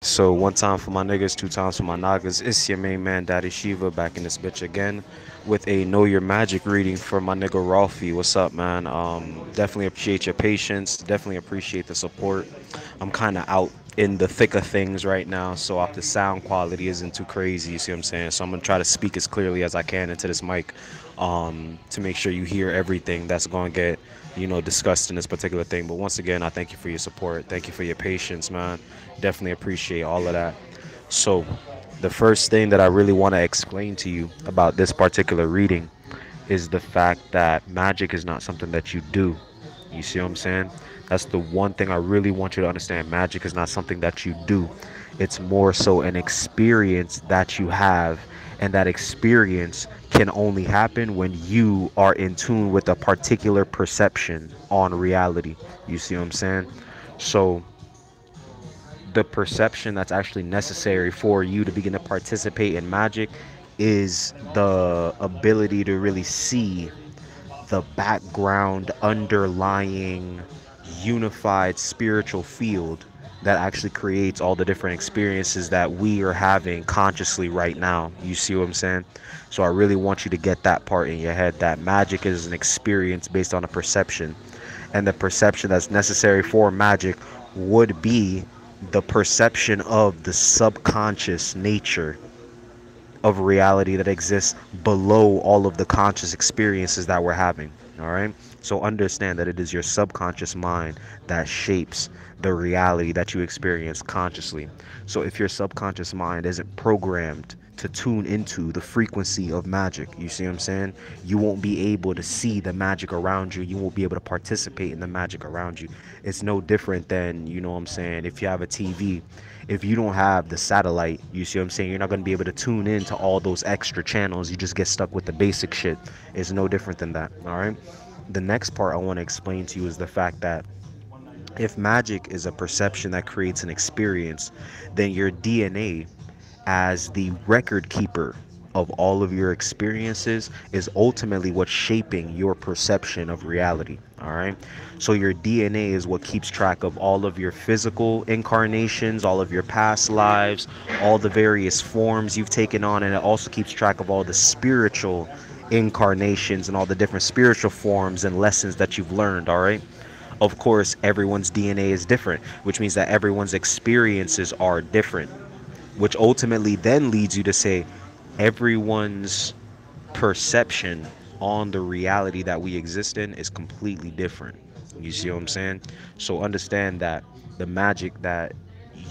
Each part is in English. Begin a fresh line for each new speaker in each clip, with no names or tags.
So one time for my niggas, two times for my niggas. It's your main man, Daddy Shiva, back in this bitch again with a Know Your Magic reading for my nigga Rolphy. What's up, man? Definitely appreciate your patience. Definitely appreciate the support. I'm kind of out in the thick of things right now, so if the sound quality isn't too crazy, you see what I'm saying? So I'm gonna try to speak as clearly as I can into this mic, to make sure you hear everything that's gonna get discussed in this particular thing. But once again, I thank you for your support. Thank you for your patience, man. Definitely appreciate all of that. So, the first thing that I really want to explain to you about this particular reading is the fact that magic is not something that you do. You see what I'm saying? That's the one thing I really want you to understand. Magic is not something that you do. It's more so an experience that you have, and that experience can only happen when you are in tune with a particular perception on reality. You see what I'm saying? So, the perception that's actually necessary for you to begin to participate in magic is the ability to really see the background underlying unified spiritual field that actually creates all the different experiences that we are having consciously right now. You see what I'm saying? So I really want you to get that part in your head, that magic is an experience based on a perception, and the perception that's necessary for magic would be the perception of the subconscious nature of reality that exists below all of the conscious experiences that we're having. All right. So understand that it is your subconscious mind that shapes the reality that you experience consciously. So if your subconscious mind isn't programmed to tune into the frequency of magic, you see what I'm saying? You won't be able to see the magic around you. You won't be able to participate in the magic around you. It's no different than, you know what I'm saying, if you have a TV, if you don't have the satellite, you see what I'm saying, you're not going to be able to tune in to all those extra channels. You just get stuck with the basic shit. It's no different than that. All right. The next part I want to explain to you is the fact that if magic is a perception that creates an experience, then your DNA as the record keeper of all of your experiences is ultimately what's shaping your perception of reality. All right. So your DNA is what keeps track of all of your physical incarnations, all of your past lives, all the various forms you've taken on, and it also keeps track of all the spiritual incarnations and all the different spiritual forms and lessons that you've learned. All right. Of course, everyone's DNA is different, which means that everyone's experiences are different, which ultimately then leads you to say everyone's perception on the reality that we exist in is completely different. You see what I'm saying? So understand that the magic that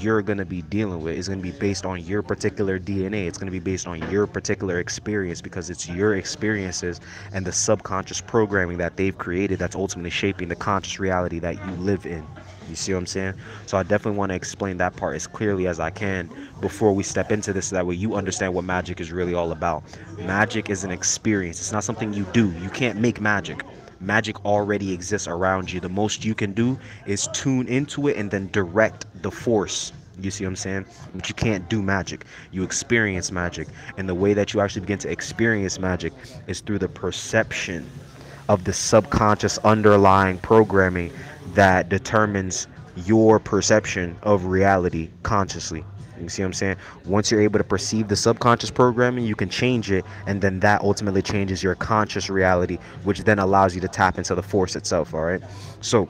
you're going to be dealing with is going to be based on your particular DNA. It's going to be based on your particular experience, because it's your experiences and the subconscious programming that they've created that's ultimately shaping the conscious reality that you live in. You see what I'm saying? So I definitely want to explain that part as clearly as I can before we step into this, so that way you understand what magic is really all about. Magic is an experience. It's not something you do. You can't make magic. Magic already exists around you. The most you can do is tune into it and then direct the force. You see what I'm saying? But you can't do magic. You experience magic. And the way that you actually begin to experience magic is through the perception of the subconscious underlying programming that determines your perception of reality consciously. You see what I'm saying? Once you're able to perceive the subconscious programming, you can change it, and then that ultimately changes your conscious reality, which then allows you to tap into the force itself. All right. So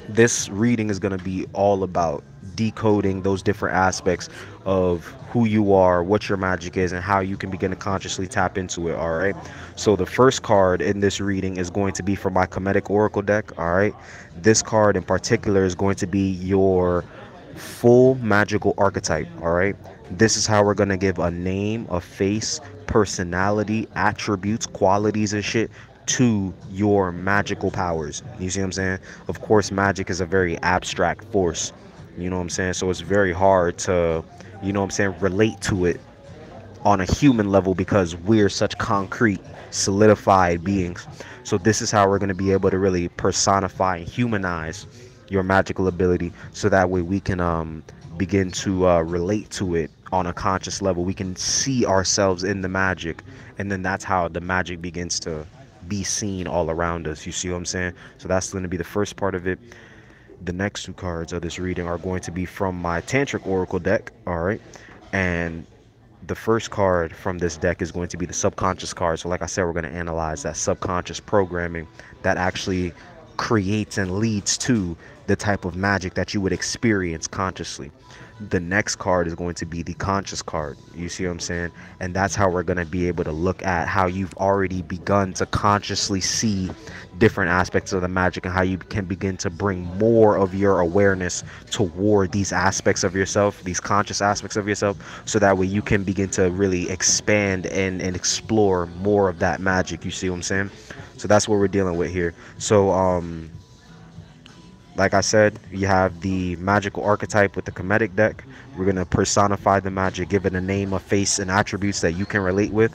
this reading is going to be all about decoding those different aspects of who you are, what your magic is, and how you can begin to consciously tap into it. All right. So the first card in this reading is going to be from my Comedic Oracle deck. All right. This card in particular is going to be your full magical archetype. All right. This is how we're going to give a name, a face, personality, attributes, qualities, and shit to your magical powers. You see what I'm saying? Of course, magic is a very abstract force. You know what I'm saying? So it's very hard to, you know what I'm saying, relate to it on a human level, because we're such concrete, solidified beings. So this is how we're going to be able to really personify and humanize your magical ability, so that way we can begin to relate to it on a conscious level. We can see ourselves in the magic, and then that's how the magic begins to be seen all around us. You see what I'm saying? So that's going to be the first part of it. The next two cards of this reading are going to be from my Tantric Oracle deck. All right. And the first card from this deck is going to be the subconscious card. So, like I said, we're going to analyze that subconscious programming that actually creates and leads to the type of magic that you would experience consciously. The next card is going to be the conscious card. You see what I'm saying? And that's how we're going to be able to look at how you've already begun to consciously see different aspects of the magic and how you can begin to bring more of your awareness toward these aspects of yourself, these conscious aspects of yourself, so that way you can begin to really expand and explore more of that magic. You see what I'm saying? So that's what we're dealing with here. So like I said, you have the magical archetype with the Kemetic deck. We're going to personify the magic, give it a name, a face, and attributes that you can relate with.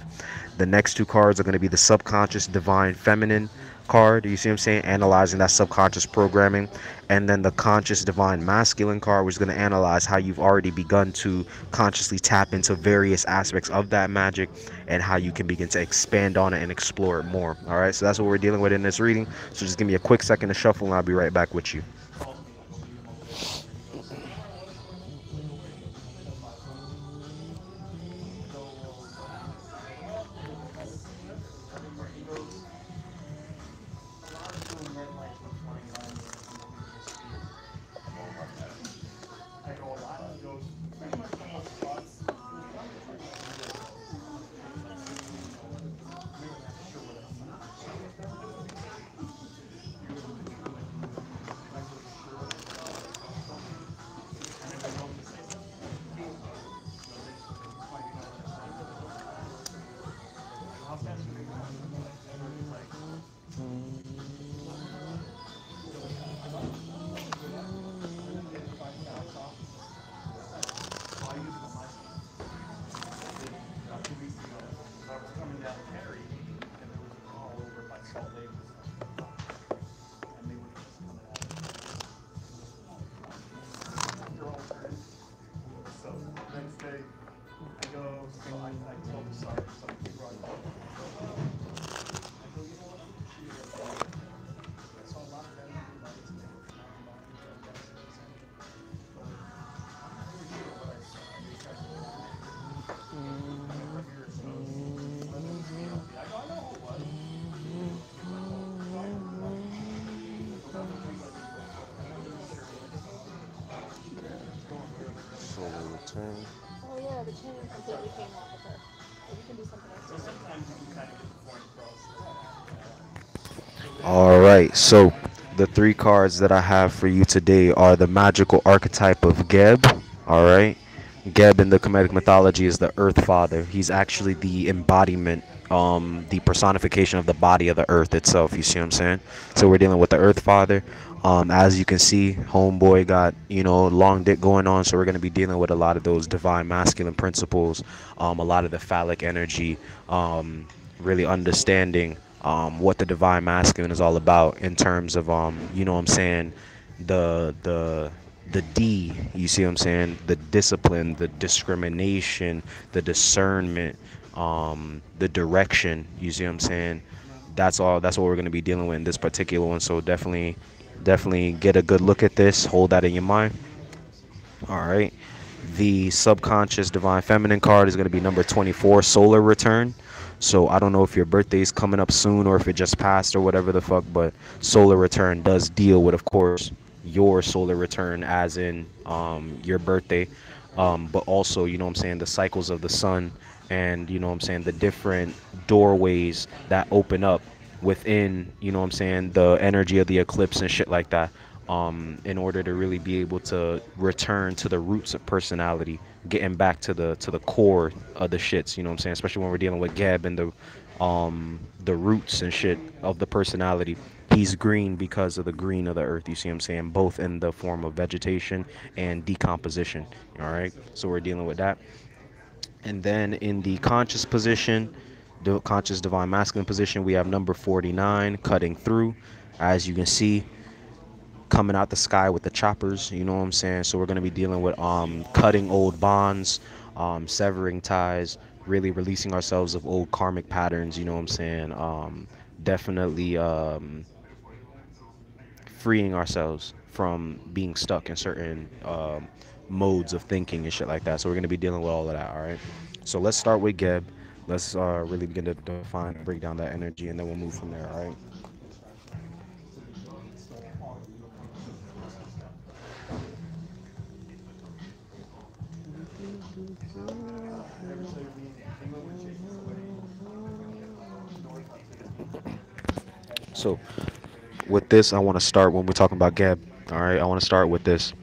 The next two cards are going to be the subconscious divine feminine card. You see what I'm saying? Analyzing that subconscious programming. And then the conscious divine masculine card, which is going to analyze how you've already begun to consciously tap into various aspects of that magic and how you can begin to expand on it and explore it more. All right, so that's what we're dealing with in this reading. So just give me a quick second to shuffle and I'll be right back with you. Solar return.
Oh yeah, the chain completely came off of her. But you can do something else.
All right, so the three cards that I have for you today are the magical archetype of Geb. All right, Geb in the Kemetic mythology is the Earth Father. He's actually the embodiment, the personification of the body of the Earth itself. You see what I'm saying? So we're dealing with the Earth Father. As you can see, homeboy got long dick going on, so we're gonna be dealing with a lot of those divine masculine principles, a lot of the phallic energy, really understanding what the divine masculine is all about in terms of what I'm saying, the the D, you see what I'm saying, the discipline, the discrimination, the discernment, the direction, you see what I'm saying. That's what we're going to be dealing with in this particular one. So definitely get a good look at this, hold that in your mind. All right. The subconscious divine feminine card is going to be number 24, solar return. So I don't know if your birthday is coming up soon or if it just passed or whatever the fuck, but solar return does deal with, of course, your solar return as in your birthday, but also, you know what I'm saying, the cycles of the sun and, you know what I'm saying, the different doorways that open up within, you know what I'm saying, the energy of the eclipse and shit like that, in order to really be able to return to the roots of personality, getting back to the core of the shits, you know what I'm saying, especially when we're dealing with Gab and the roots and shit of the personality. He's green because of the green of the earth, you see what I'm saying, both in the form of vegetation and decomposition. All right, so we're dealing with that. And then in the conscious position, the conscious divine masculine position, we have number 49, cutting through. As you can see, coming out the sky with the choppers, you know what I'm saying. So we're going to be dealing with cutting old bonds, severing ties, really releasing ourselves of old karmic patterns, you know what I'm saying. Definitely freeing ourselves from being stuck in certain modes of thinking and shit like that. So we're gonna be dealing with all of that. All right. So let's start with Geb. Let's really begin to define and break down that energy, and then we'll move from there. All right. So with this, I want to start when we're talking about Geb. All right. I want to start with this.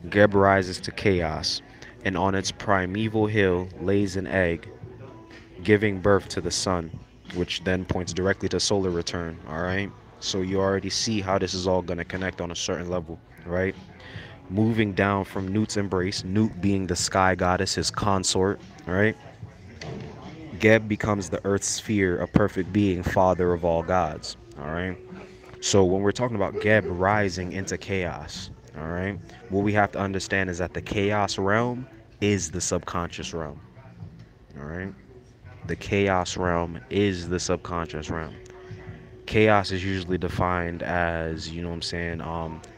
Geb rises to chaos, and on its primeval hill lays an egg, giving birth to the sun, which then points directly to solar return. All right. So you already see how this is all going to connect on a certain level, right? Moving down from Newt's embrace, Newt being the sky goddess, his consort, right? Geb becomes the earth's sphere, a perfect being, father of all gods, all right? So when we're talking about Geb rising into chaos, all right, what we have to understand is that the chaos realm is the subconscious realm, all right? The chaos realm is the subconscious realm. Chaos is usually defined as, you know what I'm saying,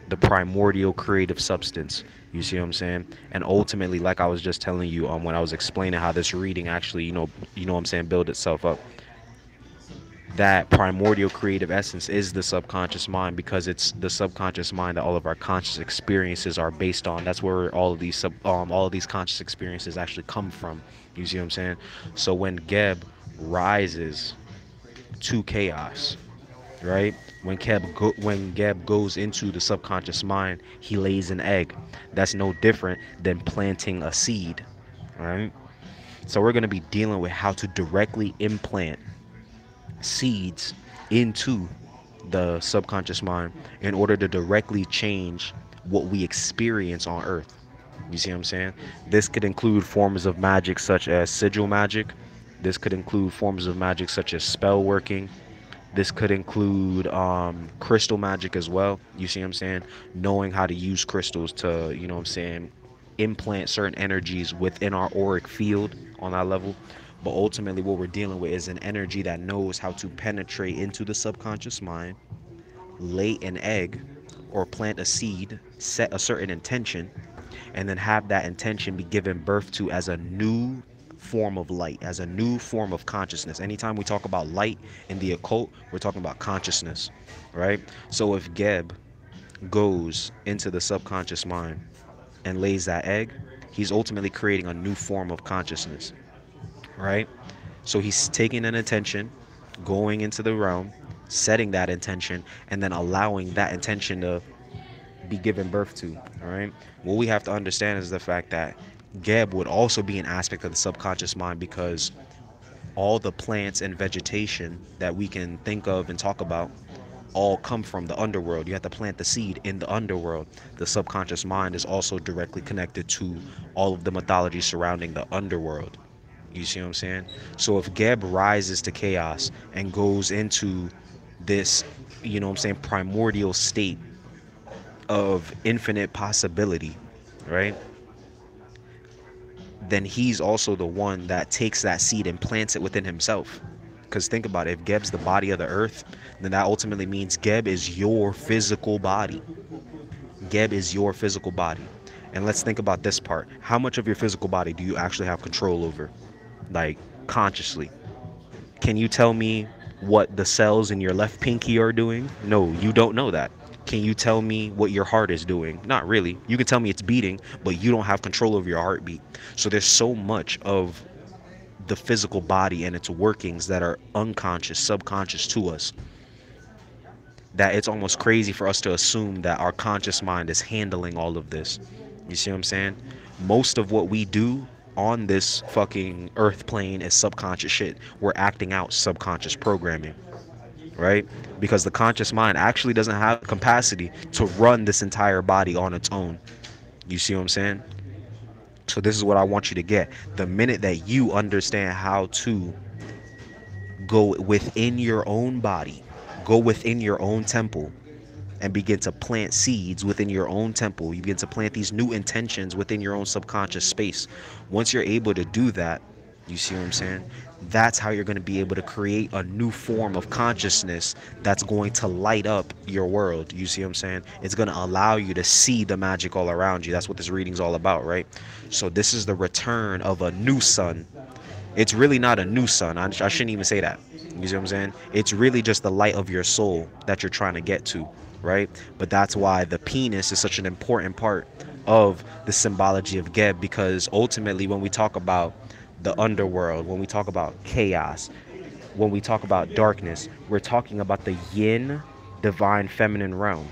the primordial creative substance. You see what I'm saying? And ultimately, like I was just telling you, when I was explaining how this reading actually, you know what I'm saying, build itself up. That primordial creative essence is the subconscious mind, because it's the subconscious mind that all of our conscious experiences are based on. That's where all of these conscious experiences actually come from. You see what I'm saying? So when Geb rises to chaos, right? When Geb goes into the subconscious mind, he lays an egg. That's no different than planting a seed, right? So we're going to be dealing with how to directly implant seeds into the subconscious mind in order to directly change what we experience on earth. You see what I'm saying? This could include forms of magic such as sigil magic. This could include forms of magic such as spell working. This could include crystal magic as well. You see what I'm saying? Knowing how to use crystals to, you know what I'm saying, implant certain energies within our auric field on that level. But ultimately, what we're dealing with is an energy that knows how to penetrate into the subconscious mind, lay an egg, or plant a seed, set a certain intention, and then have that intention be given birth to as a new form of light, as a new form of consciousness. Anytime we talk about light in the occult, we're talking about consciousness, right? So if Geb goes into the subconscious mind and lays that egg, he's ultimately creating a new form of consciousness, right? So he's taking an intention, going into the realm, setting that intention, and then allowing that intention to be given birth to. All right. What we have to understand is the fact that Geb would also be an aspect of the subconscious mind, because all the plants and vegetation that we can think of and talk about all come from the underworld. You have to plant the seed in the underworld. The subconscious mind is also directly connected to all of the mythology surrounding the underworld. You see what I'm saying? So if Geb rises to chaos and goes into this, you know what I'm saying, primordial state of infinite possibility, right? Then he's also the one that takes that seed and plants it within himself. Because think about it, if Geb's the body of the earth, then that ultimately means Geb is your physical body. Geb is your physical body. And let's think about this part. How much of your physical body do you actually have control over? Like, consciously. Can you tell me what the cells in your left pinky are doing? No, you don't know that. Can you tell me what your heart is doing? Not really. You can tell me it's beating, but you don't have control over your heartbeat. So there's so much of the physical body and its workings that are unconscious, subconscious to us, that it's almost crazy for us to assume that our conscious mind is handling all of this. You see what I'm saying? Most of what we do on this fucking earth plane is subconscious shit. We're acting out subconscious programming, right? Because the conscious mind actually doesn't have the capacity to run this entire body on its own. You see what I'm saying? So this is what I want you to get. The minute that you understand how to go within your own body, go within your own temple, and begin to plant seeds within your own temple, you begin to plant these new intentions within your own subconscious space. Once you're able to do that, you see what I'm saying? That's how you're going to be able to create a new form of consciousness that's going to light up your world. You see what I'm saying? It's going to allow you to see the magic all around you. That's what this reading's all about, right? So this is the return of a new sun. It's really not a new sun. I shouldn't even say that. You see what I'm saying? It's really just the light of your soul that you're trying to get to, right? But that's why the penis is such an important part of the symbology of Geb, because ultimately, when we talk about the underworld, when we talk about chaos, when we talk about darkness, we're talking about the yin, divine feminine realm,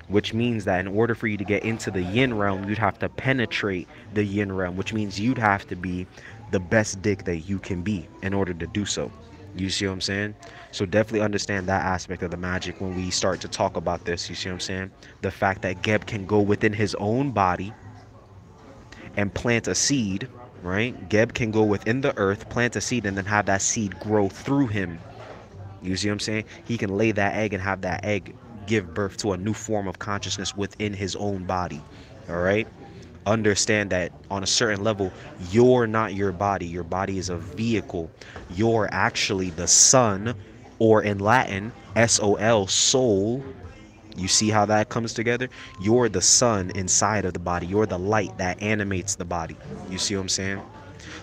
which means that in order for you to get into the yin realm, you'd have to penetrate the yin realm, which means you'd have to be the best dick that you can be in order to do so. You see what I'm saying? So definitely understand that aspect of the magic when we start to talk about this. You see what I'm saying? The fact that Geb can go within his own body and plant a seed, right? Geb can go within the earth, plant a seed, and then have that seed grow through him. You see what I'm saying? He can lay that egg and have that egg give birth to a new form of consciousness within his own body. All right? Understand that on a certain level, you're not your body. Your body is a vehicle. You're actually the sun, or in Latin, SOL, soul. You see how that comes together? You're the sun inside of the body. You're the light that animates the body. You see what I'm saying?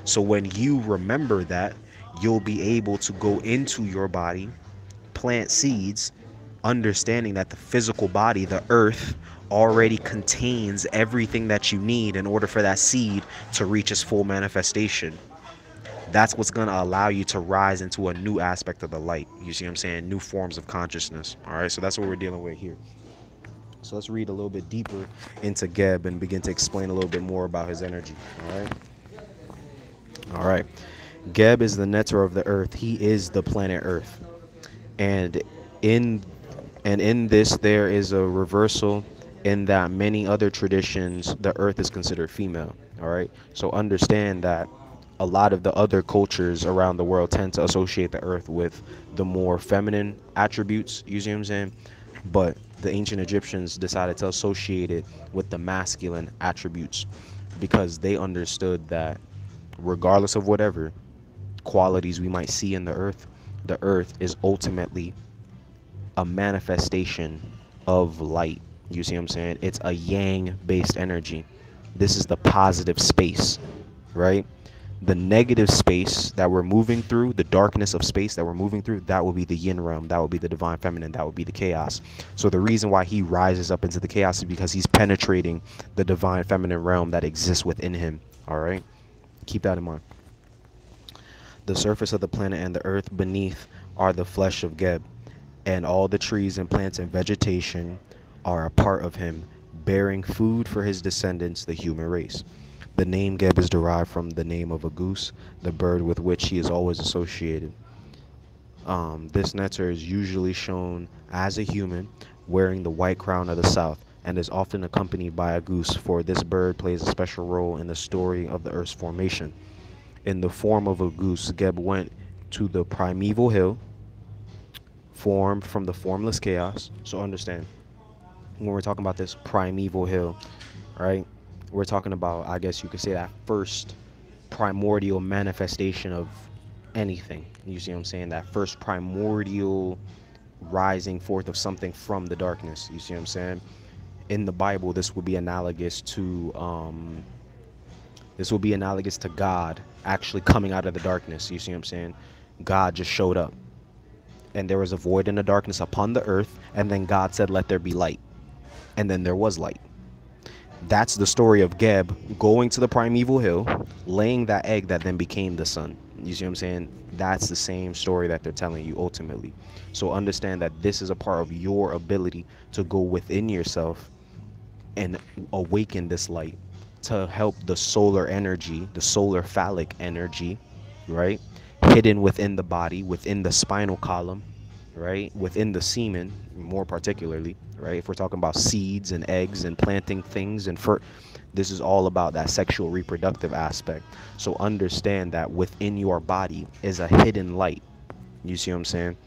So when you remember that, you'll be able to go into your body, plant seeds, understanding that the physical body, the earth, already contains everything that you need in order for that seed to reach its full manifestation. That's what's going to allow you to rise into a new aspect of the light. You see what I'm saying? New forms of consciousness. All right, so that's what we're dealing with here. So let's read a little bit deeper into Geb and begin to explain a little bit more about his energy. All right. All right. Geb is the netter of the earth. He is the planet Earth. And in in this there is a reversal in that many other traditions the earth is considered female. All right. So understand that a lot of the other cultures around the world tend to associate the earth with the more feminine attributes. You see what I'm saying? But the ancient Egyptians decided to associate it with the masculine attributes because they understood that regardless of whatever qualities we might see in the earth is ultimately a manifestation of light. You see what I'm saying? It's a yang based energy. This is the positive space, right? The negative space that we're moving through, the darkness of space that we're moving through, that will be the yin realm. That will be the divine feminine. That will be the chaos. So the reason why he rises up into the chaos is because he's penetrating the divine feminine realm that exists within him. All right? Keep that in mind. The surface of the planet and the earth beneath are the flesh of Geb, and all the trees and plants and vegetation are a part of him, bearing food for his descendants, the human race. The name Geb is derived from the name of a goose, the bird with which he is always associated. This netter is usually shown as a human wearing the white crown of the south and is often accompanied by a goose, for this bird plays a special role in the story of the earth's formation. In the form of a goose, Geb went to the primeval hill, formed from the formless chaos. So understand, when we're talking about this primeval hill, right, we're talking about, I guess you could say, that first primordial manifestation of anything. You see what I'm saying? That first primordial rising forth of something from the darkness. You see what I'm saying? In the Bible, this would be analogous to God actually coming out of the darkness. You see what I'm saying? God just showed up, and there was a void in the darkness upon the earth, and then God said, "Let there be light," and then there was light. That's the story of Geb going to the primeval hill, laying that egg that then became the sun. You see what I'm saying? That's the same story that they're telling you ultimately. So understand that this is a part of your ability to go within yourself and awaken this light to help the solar energy, the solar phallic energy, right? Hidden within the body, within the spinal column, right? Within the semen, more particularly, right? If we're talking about seeds and eggs and planting things and this is all about that sexual reproductive aspect. So understand that within your body is a hidden light. You see what I'm saying?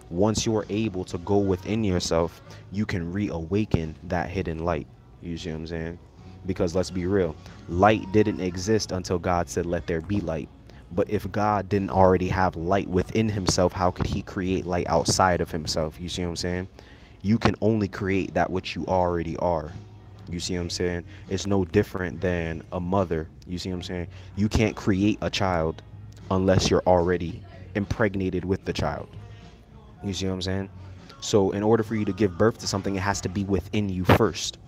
Once you're able to go within yourself, you can reawaken that hidden light. You see what I'm saying? Because let's be real, light didn't exist until God said, "Let there be light." But if God didn't already have light within himself, how could he create light outside of himself? You see what I'm saying? You can only create that which you already are. You see what I'm saying? It's no different than a mother. You see what I'm saying? You can't create a child unless you're already impregnated with the child. You see what I'm saying? So in order for you to give birth to something, it has to be within you first.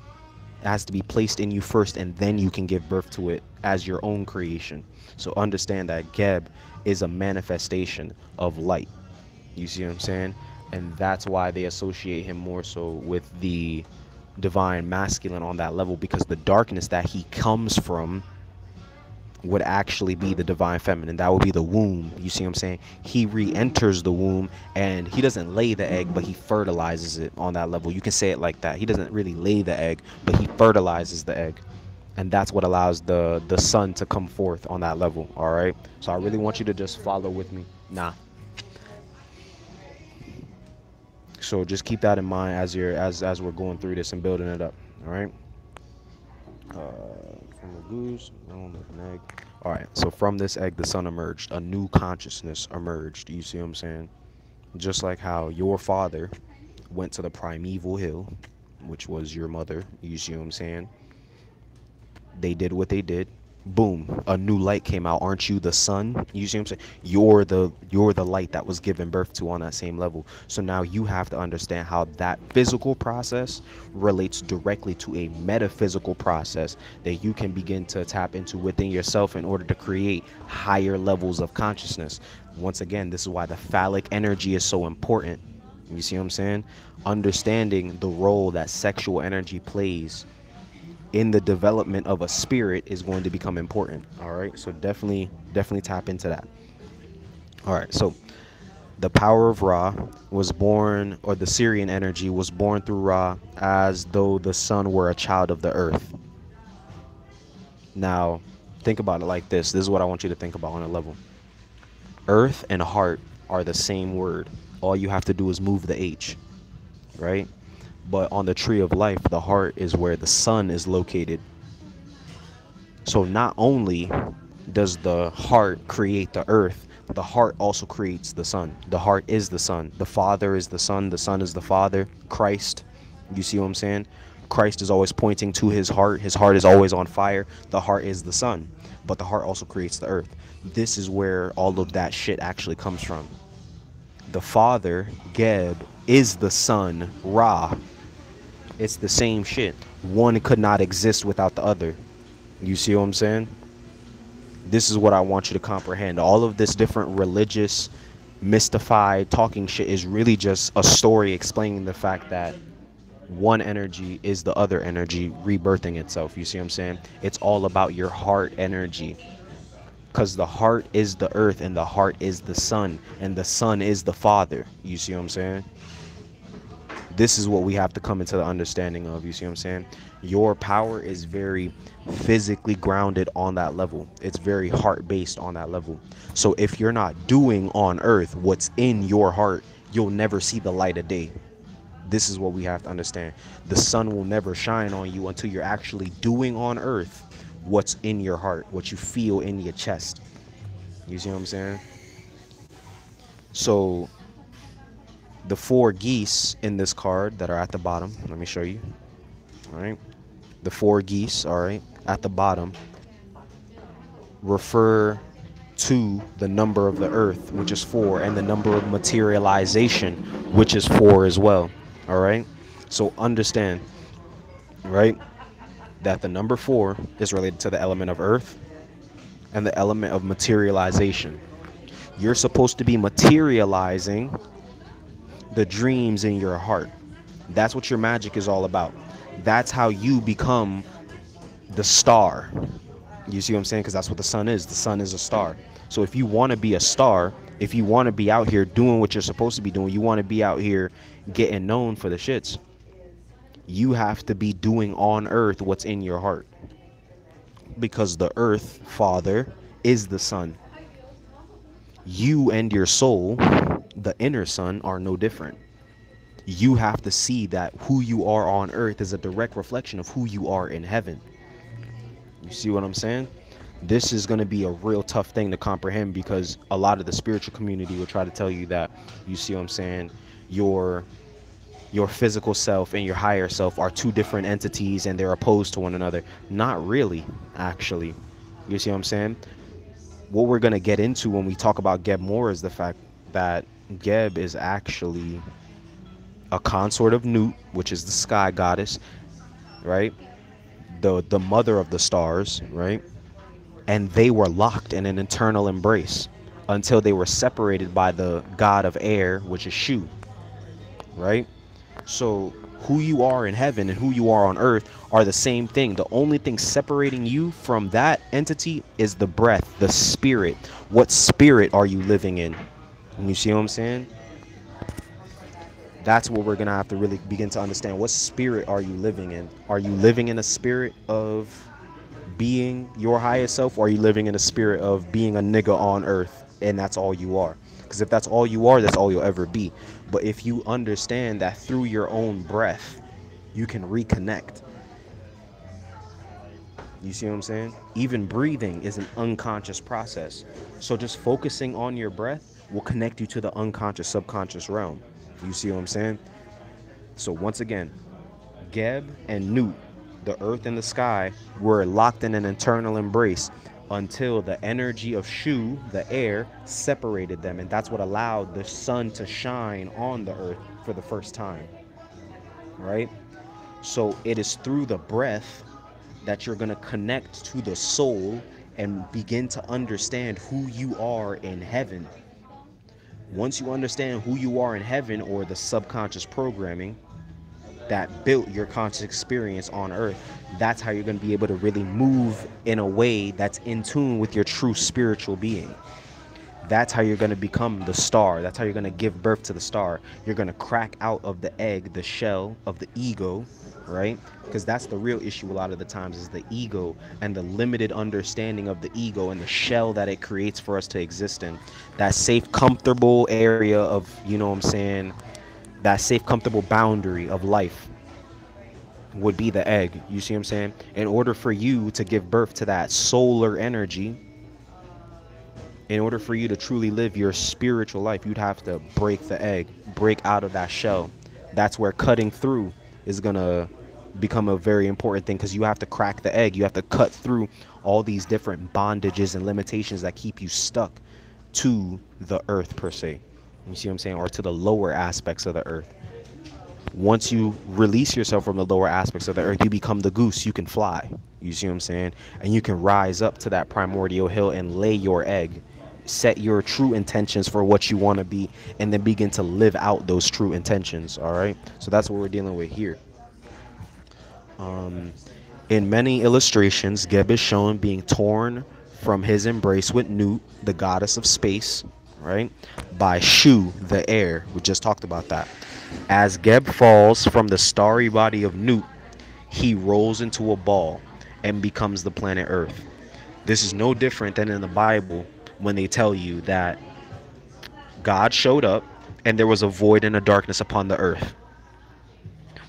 It has to be placed in you first, and then you can give birth to it as your own creation. So understand that Geb is a manifestation of light. You see what I'm saying? And that's why they associate him more so with the divine masculine on that level, because the darkness that he comes from would actually be the divine feminine. That would be the womb. You see what I'm saying? He re-enters the womb, and he doesn't lay the egg, but he fertilizes it on that level. You can say it like that. He doesn't really lay the egg, but he fertilizes the egg. And that's what allows the sun to come forth on that level. All right. So I really want you to just follow with me. Nah. So just keep that in mind as we're going through this and building it up. All right. From a goose, an egg. All right. So from this egg, the sun emerged. A new consciousness emerged. You see what I'm saying? Just like how your father went to the primeval hill, which was your mother. You see what I'm saying? They did what they did. Boom, a new light came out. Aren't you the sun? You see what I'm saying? You're the light that was given birth to on that same level. So now you have to understand how that physical process relates directly to a metaphysical process that you can begin to tap into within yourself in order to create higher levels of consciousness. Once again, this is why the phallic energy is so important. You see what I'm saying? Understanding the role that sexual energy plays in the development of a spirit is going to become important. All right, so definitely tap into that. All right, so the power of Ra was born, or the Syrian energy was born through Ra, as though the sun were a child of the earth. Now think about it like this is what I want you to think about on a level. Earth and heart are the same word. All you have to do is move the H, right? But on the tree of life, the heart is where the sun is located. So not only does the heart create the earth, the heart also creates the sun. The heart is the sun. The Father is the Son. The Son is the Father. Christ. You see what I'm saying? Christ is always pointing to his heart. His heart is always on fire. The heart is the sun. But the heart also creates the earth. This is where all of that shit actually comes from. The Father, Geb, is the Son, Ra. It's the same shit. One could not exist without the other. You see what I'm saying? This is what I want you to comprehend. All of this different religious, mystified talking shit is really just a story explaining the fact that one energy is the other energy rebirthing itself. You see what I'm saying? It's all about your heart energy. Because the heart is the earth, and the heart is the sun, and the sun is the Father. You see what I'm saying? This is what we have to come into the understanding of. You see what I'm saying? Your power is very physically grounded on that level. It's very heart based on that level. So if you're not doing on earth what's in your heart, you'll never see the light of day. This is what we have to understand. The sun will never shine on you until you're actually doing on earth what's in your heart, what you feel in your chest. You see what I'm saying? So the four geese in this card that are at the bottom, let me show you. All right, the four geese, all right, at the bottom refer to the number of the earth, which is 4, and the number of materialization, which is 4 as well. All right, so understand, right, that the number 4 is related to the element of earth and the element of materialization. You're supposed to be materializing the dreams in your heart. That's what your magic is all about. That's how you become the star. You see what I'm saying? Because that's what the sun is. The sun is a star. So if you want to be a star, if you want to be out here doing what you're supposed to be doing, you want to be out here getting known for the shits, you have to be doing on earth what's in your heart. Because the earth, Father, is the sun. You and your soul, the inner sun, are no different. You have to see that who you are on earth is a direct reflection of who you are in heaven. You see what I'm saying? This is going to be a real tough thing to comprehend because a lot of the spiritual community will try to tell you that, you see what I'm saying, your your physical self and your higher self are two different entities and they're opposed to one another. Not really, actually. You see what I'm saying? What we're going to get into when we talk about Geb more is the fact that Geb is actually a consort of Nut, which is the sky goddess, right? The mother of the stars, right? And they were locked in an eternal embrace until they were separated by the god of air, which is Shu, right? So who you are in heaven and who you are on earth are the same thing. The only thing separating you from that entity is the breath, the spirit. What spirit are you living in? And you see what I'm saying? That's what we're going to have to really begin to understand. What spirit are you living in? Are you living in a spirit of being your highest self, or are you living in a spirit of being a nigga on earth and that's all you are? Because if that's all you are, that's all you'll ever be. But if you understand that through your own breath you can reconnect, you see what I'm saying? Even breathing is an unconscious process. So just focusing on your breath will connect you to the unconscious subconscious realm. You see what I'm saying? So once again, Geb and Nut, the earth and the sky, were locked in an eternal embrace until the energy of Shu, the air, separated them. And that's what allowed the sun to shine on the earth for the first time, right? So it is through the breath that you're going to connect to the soul and begin to understand who you are in heaven. Once you understand who you are in heaven, or the subconscious programming that built your conscious experience on earth, that's how you're going to be able to really move in a way that's in tune with your true spiritual being. That's how you're going to become the star. That's how you're going to give birth to the star. You're going to crack out of the egg, the shell of the ego, right? Because that's the real issue a lot of the times, is the ego and the limited understanding of the ego and the shell that it creates for us to exist in. That safe, comfortable area of, you know what I'm saying, that safe, comfortable boundary of life would be the egg. You see what I'm saying? In order for you to give birth to that solar energy, in order for you to truly live your spiritual life, you'd have to break the egg, break out of that shell. That's where cutting through is going to become a very important thing, because you have to crack the egg. You have to cut through all these different bondages and limitations that keep you stuck to the earth, per se. You see what I'm saying? Or to the lower aspects of the earth. Once you release yourself from the lower aspects of the earth, you become the goose. You can fly. You see what I'm saying? And you can rise up to that primordial hill and lay your egg. Set your true intentions for what you want to be, and then begin to live out those true intentions. All right? So that's what we're dealing with here. In many illustrations, Geb is shown being torn from his embrace with Nut, the goddess of space, right, by Shu, the air. We just talked about that. As Geb falls from the starry body of Nut, he rolls into a ball and becomes the planet Earth. This is no different than in the Bible when they tell you that God showed up and there was a void and a darkness upon the earth.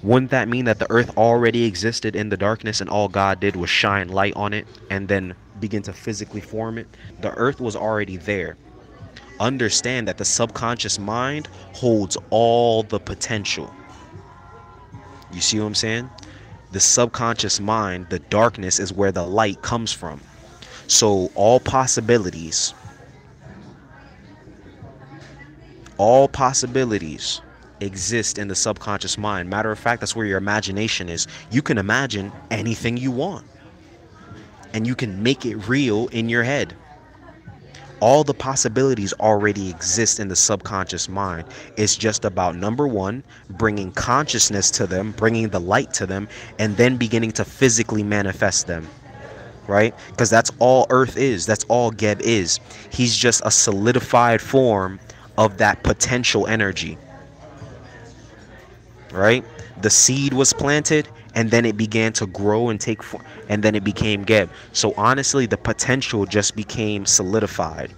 Wouldn't that mean that the earth already existed in the darkness and all God did was shine light on it and then begin to physically form it? The earth was already there. Understand that the subconscious mind holds all the potential. You see what I'm saying? The subconscious mind, the darkness, is where the light comes from. So all possibilities exist in the subconscious mind. Matter of fact, that's where your imagination is. You can imagine anything you want, and you can make it real in your head. All the possibilities already exist in the subconscious mind. It's just about, number one, bringing consciousness to them, bringing the light to them, and then beginning to physically manifest them. Right? Because that's all Earth is. That's all Geb is. He's just a solidified form of that potential energy. Right? The seed was planted, and then it began to grow and take form, and then it became Geb. So honestly, the potential just became solidified.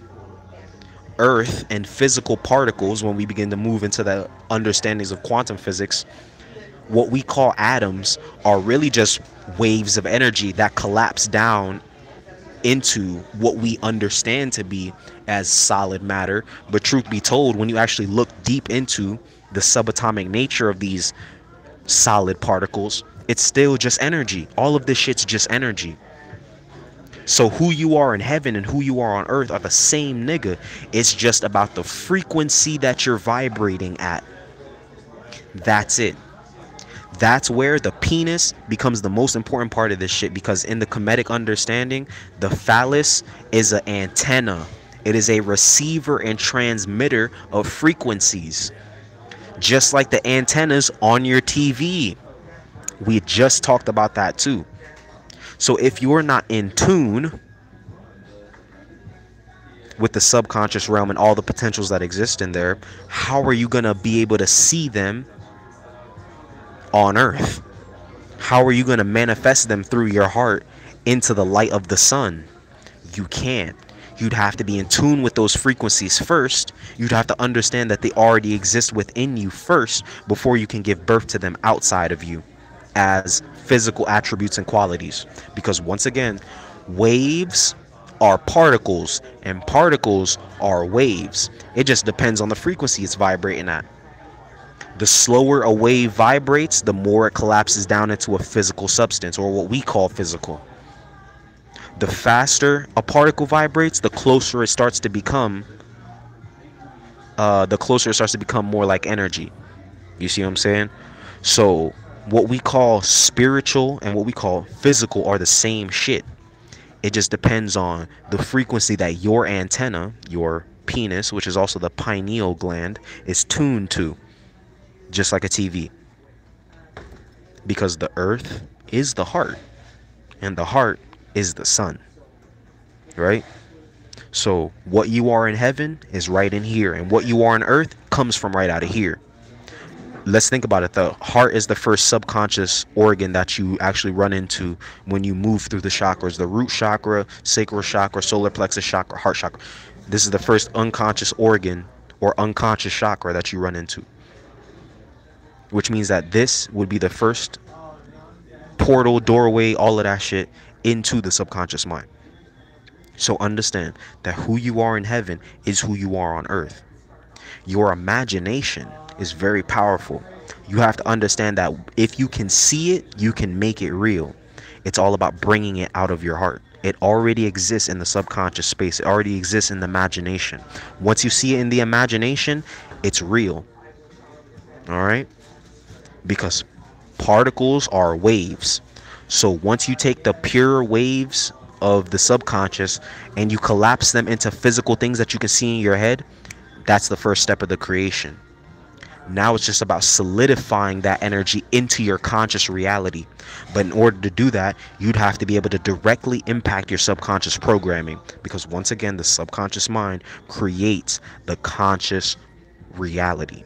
Earth and physical particles, when we begin to move into the understandings of quantum physics, what we call atoms are really just waves of energy that collapse down into what we understand to be as solid matter. But truth be told, when you actually look deep into the subatomic nature of these solid particles, it's still just energy. All of this shit's just energy. So who you are in heaven and who you are on earth are the same nigga. It's just about the frequency that you're vibrating at. That's it. That's where the penis becomes the most important part of this shit, because in the Kemetic understanding, the phallus is an antenna. It is a receiver and transmitter of frequencies, just like the antennas on your TV. We just talked about that too. So if you're not in tune with the subconscious realm and all the potentials that exist in there, how are you going to be able to see them on earth? How are you going to manifest them through your heart into the light of the sun? You can't. You'd have to be in tune with those frequencies first. You'd have to understand that they already exist within you first before you can give birth to them outside of you as physical attributes and qualities. Because once again, waves are particles and particles are waves. It just depends on the frequency it's vibrating at. The slower a wave vibrates, the more it collapses down into a physical substance, or what we call physical. The faster a particle vibrates, the closer it starts to become more like energy. You see what I'm saying? So what we call spiritual and what we call physical are the same shit. It just depends on the frequency that your antenna, your penis, which is also the pineal gland, is tuned to. Just like a TV. Because the earth is the heart, and the heart is the sun. Right? So what you are in heaven is right in here, and what you are on earth comes from right out of here. Let's think about it. The heart is the first subconscious organ that you actually run into when you move through the chakras. The root chakra, sacral chakra, solar plexus chakra, heart chakra. This is the first unconscious organ or unconscious chakra that you run into. Which means that this would be the first portal, doorway, all of that shit into the subconscious mind. So understand that who you are in heaven is who you are on earth. Your imagination is very powerful. You have to understand that if you can see it, you can make it real. It's all about bringing it out of your heart. It already exists in the subconscious space. It already exists in the imagination. Once you see it in the imagination, it's real. All right? Because particles are waves. So once you take the pure waves of the subconscious and you collapse them into physical things that you can see in your head, that's the first step of the creation. Now it's just about solidifying that energy into your conscious reality. But in order to do that, you'd have to be able to directly impact your subconscious programming, because once again, the subconscious mind creates the conscious reality.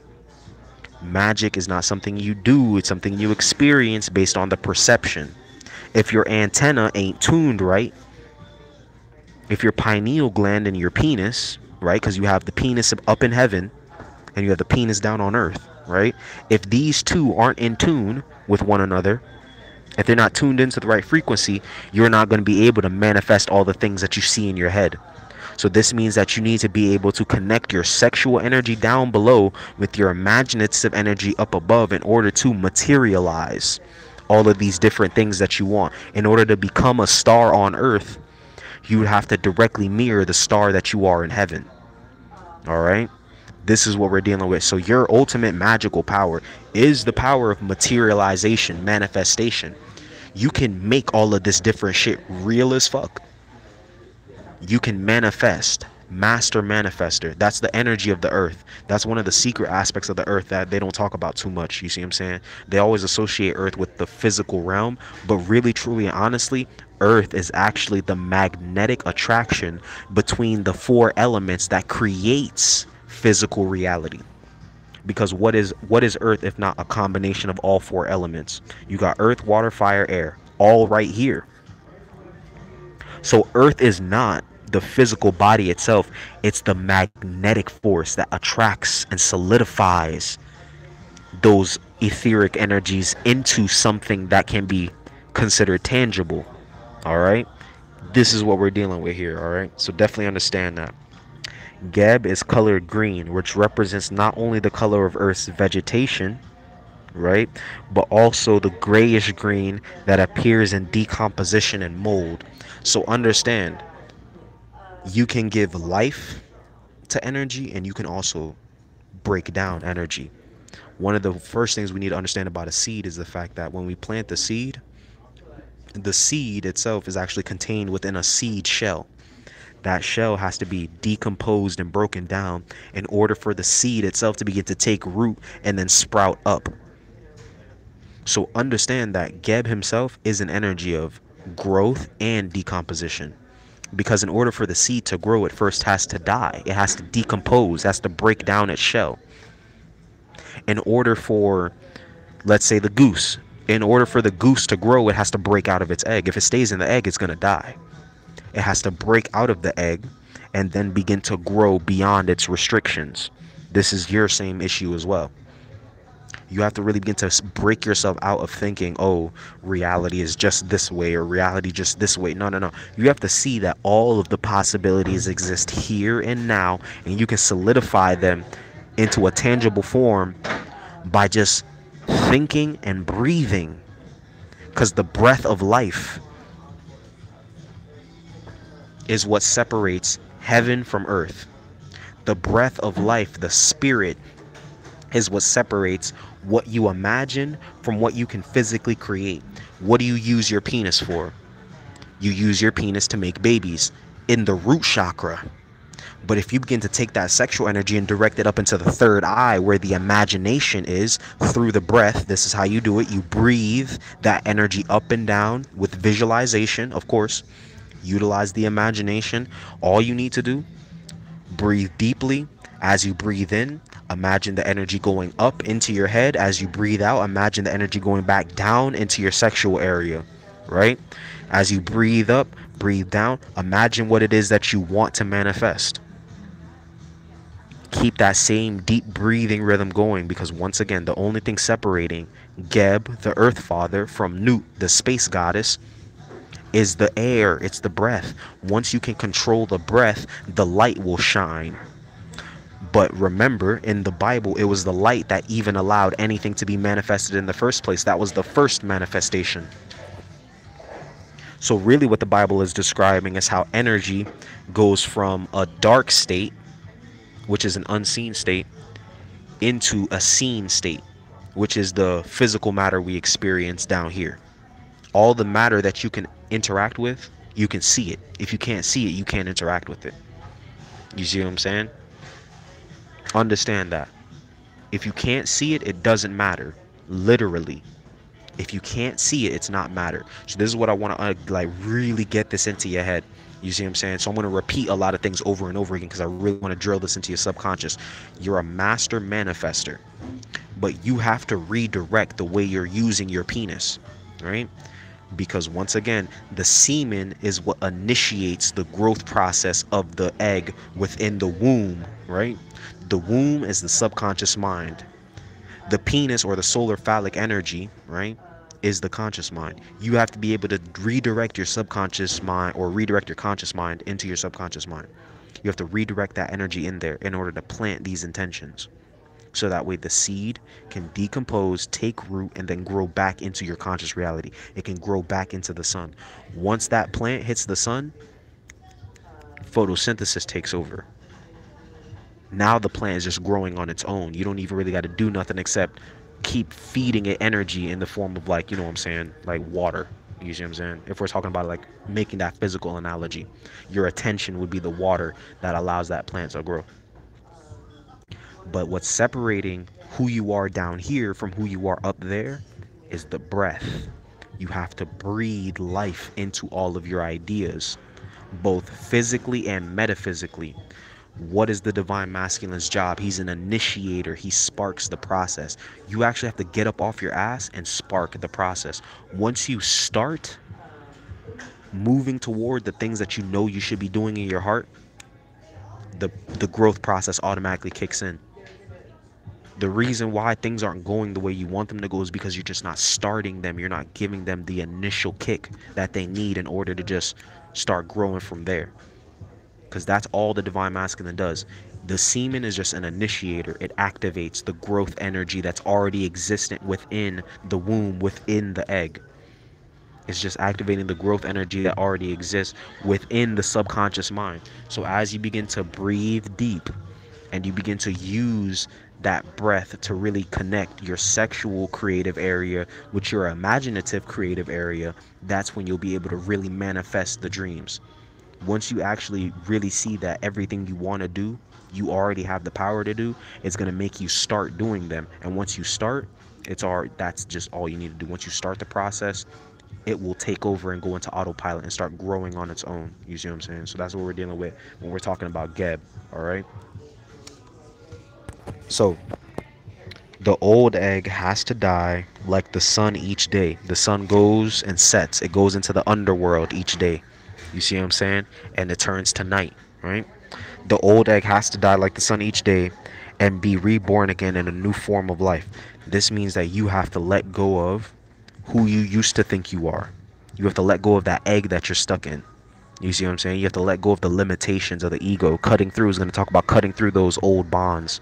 Magic is not something you do, it's something you experience based on the perception. If your antenna ain't tuned right, if your pineal gland and your penis, right, because you have the penis up in heaven and you have the penis down on earth, right? If these two aren't in tune with one another, if they're not tuned into the right frequency, you're not going to be able to manifest all the things that you see in your head. So this means that you need to be able to connect your sexual energy down below with your imaginative energy up above in order to materialize all of these different things that you want. In order to become a star on earth, you would have to directly mirror the star that you are in heaven. All right? This is what we're dealing with. So your ultimate magical power is the power of materialization, manifestation. You can make all of this different shit real as fuck. You can manifest, master manifester. That's the energy of the earth. That's one of the secret aspects of the earth that they don't talk about too much. You see what I'm saying? They always associate earth with the physical realm, but really, truly, and honestly, earth is actually the magnetic attraction between the four elements that creates physical reality. Because what is earth if not a combination of all four elements? You got earth, water, fire, air, all right here. So earth is not the physical body itself, it's the magnetic force that attracts and solidifies those etheric energies into something that can be considered tangible. All right? This is what we're dealing with here, all right? So definitely understand that. Geb is colored green, which represents not only the color of Earth's vegetation, right, but also the grayish green that appears in decomposition and mold. So understand, you can give life to energy and you can also break down energy. One of the first things we need to understand about a seed is the fact that when we plant the seed itself is actually contained within a seed shell. That shell has to be decomposed and broken down in order for the seed itself to begin to take root and then sprout up. So understand that Geb himself is an energy of growth and decomposition. Because in order for the seed to grow, it first has to die. It has to decompose, has to break down its shell. In order for, let's say, in order for the goose to grow, it has to break out of its egg. If it stays in the egg, it's going to die. It has to break out of the egg and then begin to grow beyond its restrictions. This is your same issue as well. You have to really begin to break yourself out of thinking, oh, reality is just this way or reality just this way. No, no, no. You have to see that all of the possibilities exist here and now, and you can solidify them into a tangible form by just thinking and breathing. Because the breath of life is what separates heaven from earth. The breath of life, the spirit, is what separates what you imagine from what you can physically create. What do you use your penis for? You use your penis to make babies in the root chakra. But if you begin to take that sexual energy and direct it up into the third eye where the imagination is through the breath, this is how you do it. You breathe that energy up and down with visualization, of course. Utilize the imagination. All you need to do, breathe deeply. As you breathe in, imagine the energy going up into your head. As you breathe out, imagine the energy going back down into your sexual area, right? As you breathe up, breathe down, imagine what it is that you want to manifest. Keep that same deep breathing rhythm going, because once again, the only thing separating Geb, the Earth Father, from Nut, the space goddess, is the air. It's the breath. Once you can control the breath, the light will shine. But remember, in the Bible, it was the light that even allowed anything to be manifested in the first place. That was the first manifestation. So really what the Bible is describing is how energy goes from a dark state, which is an unseen state, into a seen state, which is the physical matter we experience down here. All the matter that you can interact with, you can see it. If you can't see it, you can't interact with it. You see what I'm saying? Understand that. If you can't see it, it doesn't matter. Literally. If you can't see it, it's not matter. So this is what I want to like really get this into your head. You see what I'm saying? So I'm going to repeat a lot of things over and over again because I really want to drill this into your subconscious. You're a master manifester, but you have to redirect the way you're using your penis, right? Because once again, the semen is what initiates the growth process of the egg within the womb, right? The womb is the subconscious mind. The penis, or the solar phallic energy, right, is the conscious mind. You have to be able to redirect your subconscious mind, or redirect your conscious mind into your subconscious mind. You have to redirect that energy in there in order to plant these intentions. So that way the seed can decompose, take root, and then grow back into your conscious reality. It can grow back into the sun. Once that plant hits the sun, photosynthesis takes over. Now the plant is just growing on its own. You don't even really got to do nothing except keep feeding it energy in the form of, like, you know what I'm saying, like water. You see what I'm saying? If we're talking about like making that physical analogy, your attention would be the water that allows that plant to grow. But what's separating who you are down here from who you are up there is the breath. You have to breathe life into all of your ideas, both physically and metaphysically. What is the divine masculine's job? He's an initiator. He sparks the process. You actually have to get up off your ass and spark the process. Once you start moving toward the things that you know you should be doing in your heart, the growth process automatically kicks in. The reason why things aren't going the way you want them to go is because you're just not starting them. You're not giving them the initial kick that they need in order to just start growing from there. Because that's all the divine masculine does. The semen is just an initiator. It activates the growth energy that's already existent within the womb, within the egg. It's just activating the growth energy that already exists within the subconscious mind. So as you begin to breathe deep and you begin to use that breath to really connect your sexual creative area with your imaginative creative area, that's when you'll be able to really manifest the dreams. Once you actually really see that everything you want to do, you already have the power to do, it's going to make you start doing them. And once you start, it's all that's just all you need to do. Once you start the process, it will take over and go into autopilot and start growing on its own. You see what I'm saying? So that's what we're dealing with when we're talking about Geb. All right. So the old egg has to die like the sun each day. The sun goes and sets. It goes into the underworld each day. You see what I'm saying? And it turns to night, right? The old egg has to die like the sun each day and be reborn again in a new form of life. This means that you have to let go of who you used to think you are. You have to let go of that egg that you're stuck in. You see what I'm saying? You have to let go of the limitations of the ego. Cutting through is going to talk about cutting through those old bonds,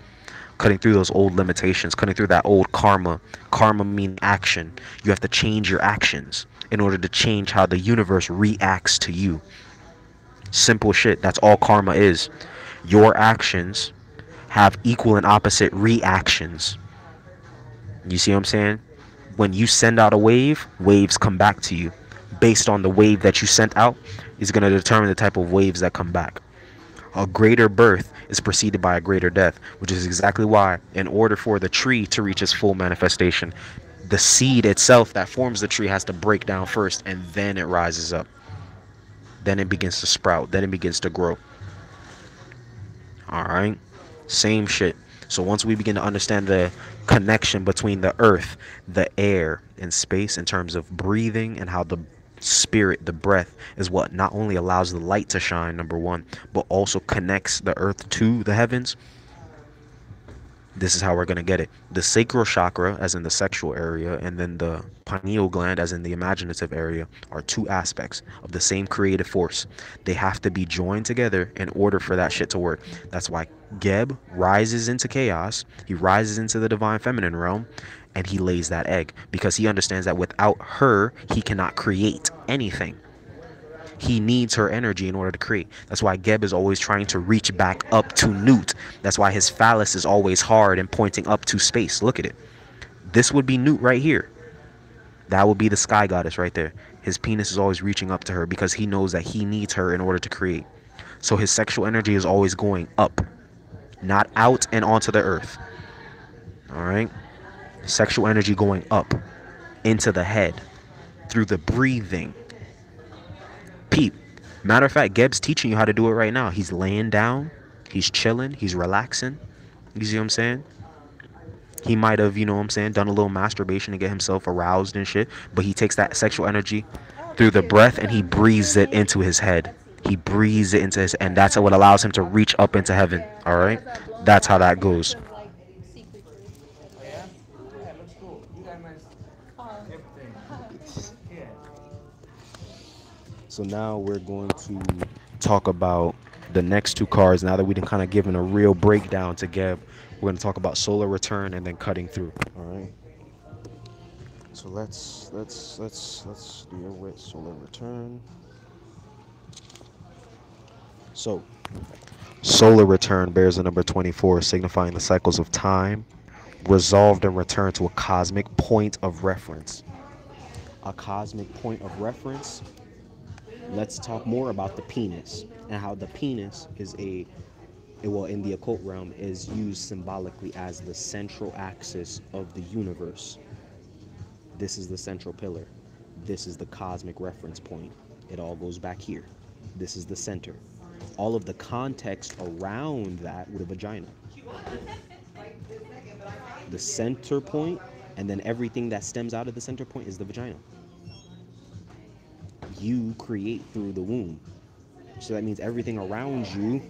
cutting through those old limitations, cutting through that old karma. Karma meaning action. You have to change your actions in order to change how the universe reacts to you. Simple shit. That's all karma is. Your actions have equal and opposite reactions. You see what I'm saying? When you send out a wave, waves come back to you. Based on the wave that you sent out is going to determine the type of waves that come back. A greater birth is preceded by a greater death, which is exactly why, in order for the tree to reach its full manifestation, the seed itself that forms the tree has to break down first, and then it rises up. Then it begins to sprout. Then it begins to grow. All right. Same shit. So once we begin to understand the connection between the earth, the air, and space in terms of breathing and how the spirit, the breath, is what not only allows the light to shine, number one, but also connects the earth to the heavens. This is how we're going to get it. The sacral chakra, as in the sexual area, and then the pineal gland, as in the imaginative area, are two aspects of the same creative force. They have to be joined together in order for that shit to work. That's why Geb rises into chaos. He rises into the divine feminine realm, and he lays that egg because he understands that without her, he cannot create anything. He needs her energy in order to create. That's why Geb is always trying to reach back up to Newt. That's why his phallus is always hard and pointing up to space. Look at it. This would be Newt right here. That would be the sky goddess right there. His penis is always reaching up to her because he knows that he needs her in order to create. So his sexual energy is always going up, not out and onto the earth. All right? Sexual energy going up into the head through the breathing. Peep. Matter of fact, Geb's teaching you how to do it right now. He's laying down. He's chilling. He's relaxing. You see what I'm saying? He might have, you know what I'm saying, done a little masturbation to get himself aroused and shit. But he takes that sexual energy through the breath and he breathes it into his head. He breathes it into his, and that's what allows him to reach up into heaven. All right? That's how that goes.
Sea creatures and
So now we're going to talk about the next two cards. Now that we have kind of given a real breakdown to Geb, we're going to talk about solar return and then cutting through. All right. So let's deal with solar return. So solar return bears the number 24, signifying the cycles of time resolved and returned to a cosmic point of reference. A cosmic point of reference. Let's talk more about the penis and how the penis is well, in the occult realm, is used symbolically as the central axis of the universe. This is the central pillar. This is the cosmic reference point. It all goes back here. This is the center. All of the context around that with a vagina. The center point, and then everything that stems out of the center point is the vagina. You create through the womb. So that means everything around you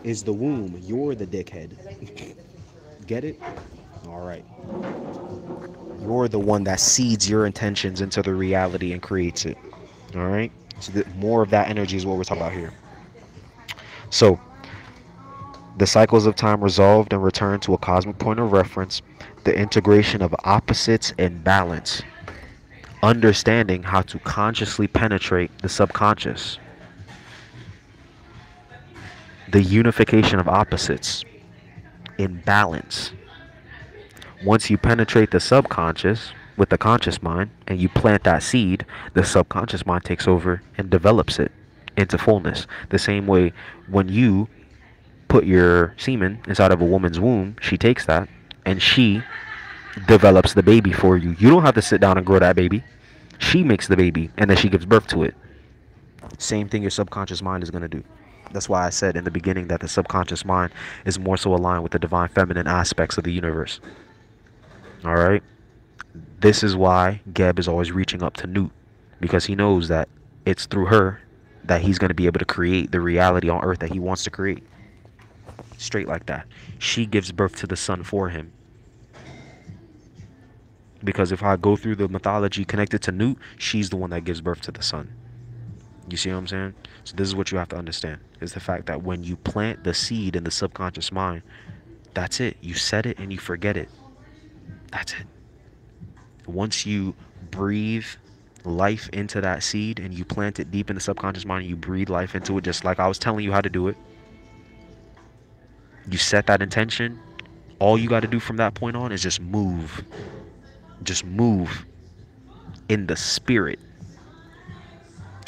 is the womb. You're the dickhead. Get it? All right. You're the one that seeds your intentions into the reality and creates it. All right. So more of that energy is what we're talking about here. So the cycles of time resolved and returned to a cosmic point of reference, the integration of opposites and balance, understanding how to consciously penetrate the subconscious, the unification of opposites in balance. Once you penetrate the subconscious with the conscious mind and you plant that seed, the subconscious mind takes over and develops it into fullness. The same way when you put your semen inside of a woman's womb, she takes that and she develops the baby for you. You don't have to sit down and grow that baby. She makes the baby and then she gives birth to it. Same thing your subconscious mind is going to do. That's why I said in the beginning that the subconscious mind is more so aligned with the divine feminine aspects of the universe. All right? This is why Geb is always reaching up to Newt, because he knows that it's through her that he's going to be able to create the reality on earth that he wants to create. Straight like that. She gives birth to the sun for him. Because if I go through the mythology connected to Newt, she's the one that gives birth to the sun. You see what I'm saying? So this is what you have to understand, is the fact that when you plant the seed in the subconscious mind, that's it. You set it and you forget it. That's it. Once you breathe life into that seed and you plant it deep in the subconscious mind and you breathe life into it, just like I was telling you how to do it, you set that intention. All you got to do from that point on is just move. Just move in the spirit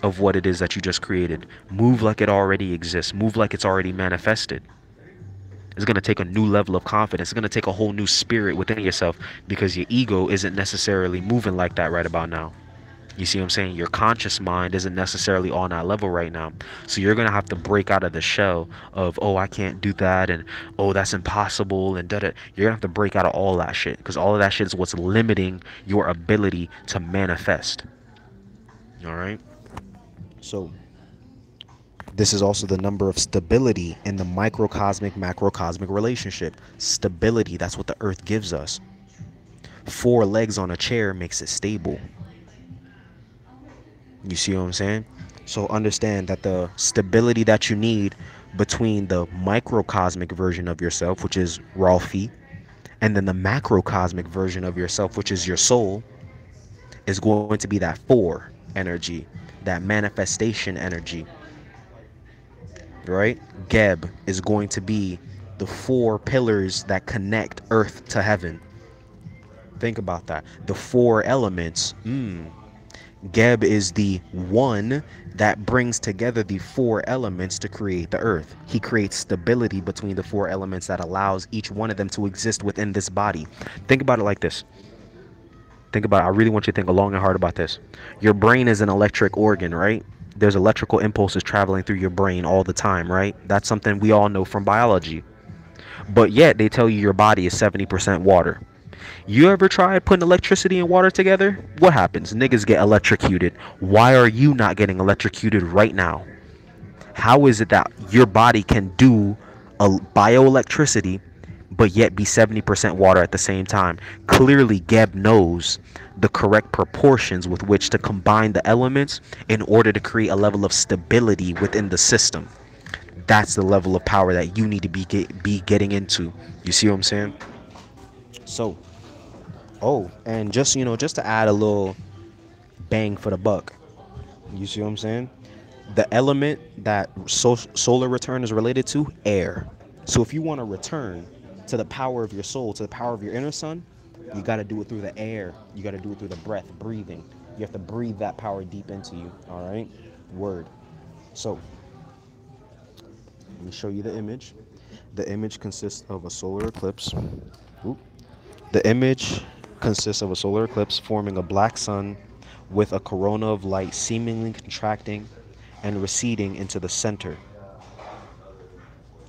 of what it is that you just created. Move like it already exists. Move like it's already manifested. It's going to take a new level of confidence. It's going to take a whole new spirit within yourself, because your ego isn't necessarily moving like that right about now. You see what I'm saying? Your conscious mind isn't necessarily on that level right now. So you're going to have to break out of the shell of, oh, I can't do that, and oh, that's impossible, and da da. You're going to have to break out of all that shit, because all of that shit is what's limiting your ability to manifest. All right? So this is also the number of stability in the microcosmic macrocosmic relationship. Stability, that's what the earth gives us. 4 legs on a chair makes it stable. You see what I'm saying? So understand that the stability that you need between the microcosmic version of yourself, which is Rolphy, and then the macrocosmic version of yourself, which is your soul, is going to be that 4 energy, that manifestation energy. Right? Geb is going to be the 4 pillars that connect earth to heaven. Think about that. The 4 elements. Geb is the one that brings together the 4 elements to create the earth. He creates stability between the 4 elements that allows each one of them to exist within this body. Think about it like this. Think about it. I really want you to think long and hard about this. Your brain is an electric organ, right? There's electrical impulses traveling through your brain all the time, right? That's something we all know from biology. But yet they tell you your body is 70% water. You ever tried putting electricity and water together? What happens? Niggas get electrocuted. Why are you not getting electrocuted right now? How is it that your body can do a bioelectricity but yet be 70% water at the same time? Clearly, Geb knows the correct proportions with which to combine the elements in order to create a level of stability within the system. That's the level of power that you need to be getting into. You see what I'm saying? So, oh, and just, just to add a little bang for the buck. You see what I'm saying? The element that solar return is related to, air. So if you want to return to the power of your soul, to the power of your inner sun, you got to do it through the air. You got to do it through the breath, breathing. You have to breathe that power deep into you. All right? Word. So let me show you the image. The image consists of a solar eclipse. Oop. The image consists of a solar eclipse forming a black sun with a corona of light seemingly contracting and receding into the center.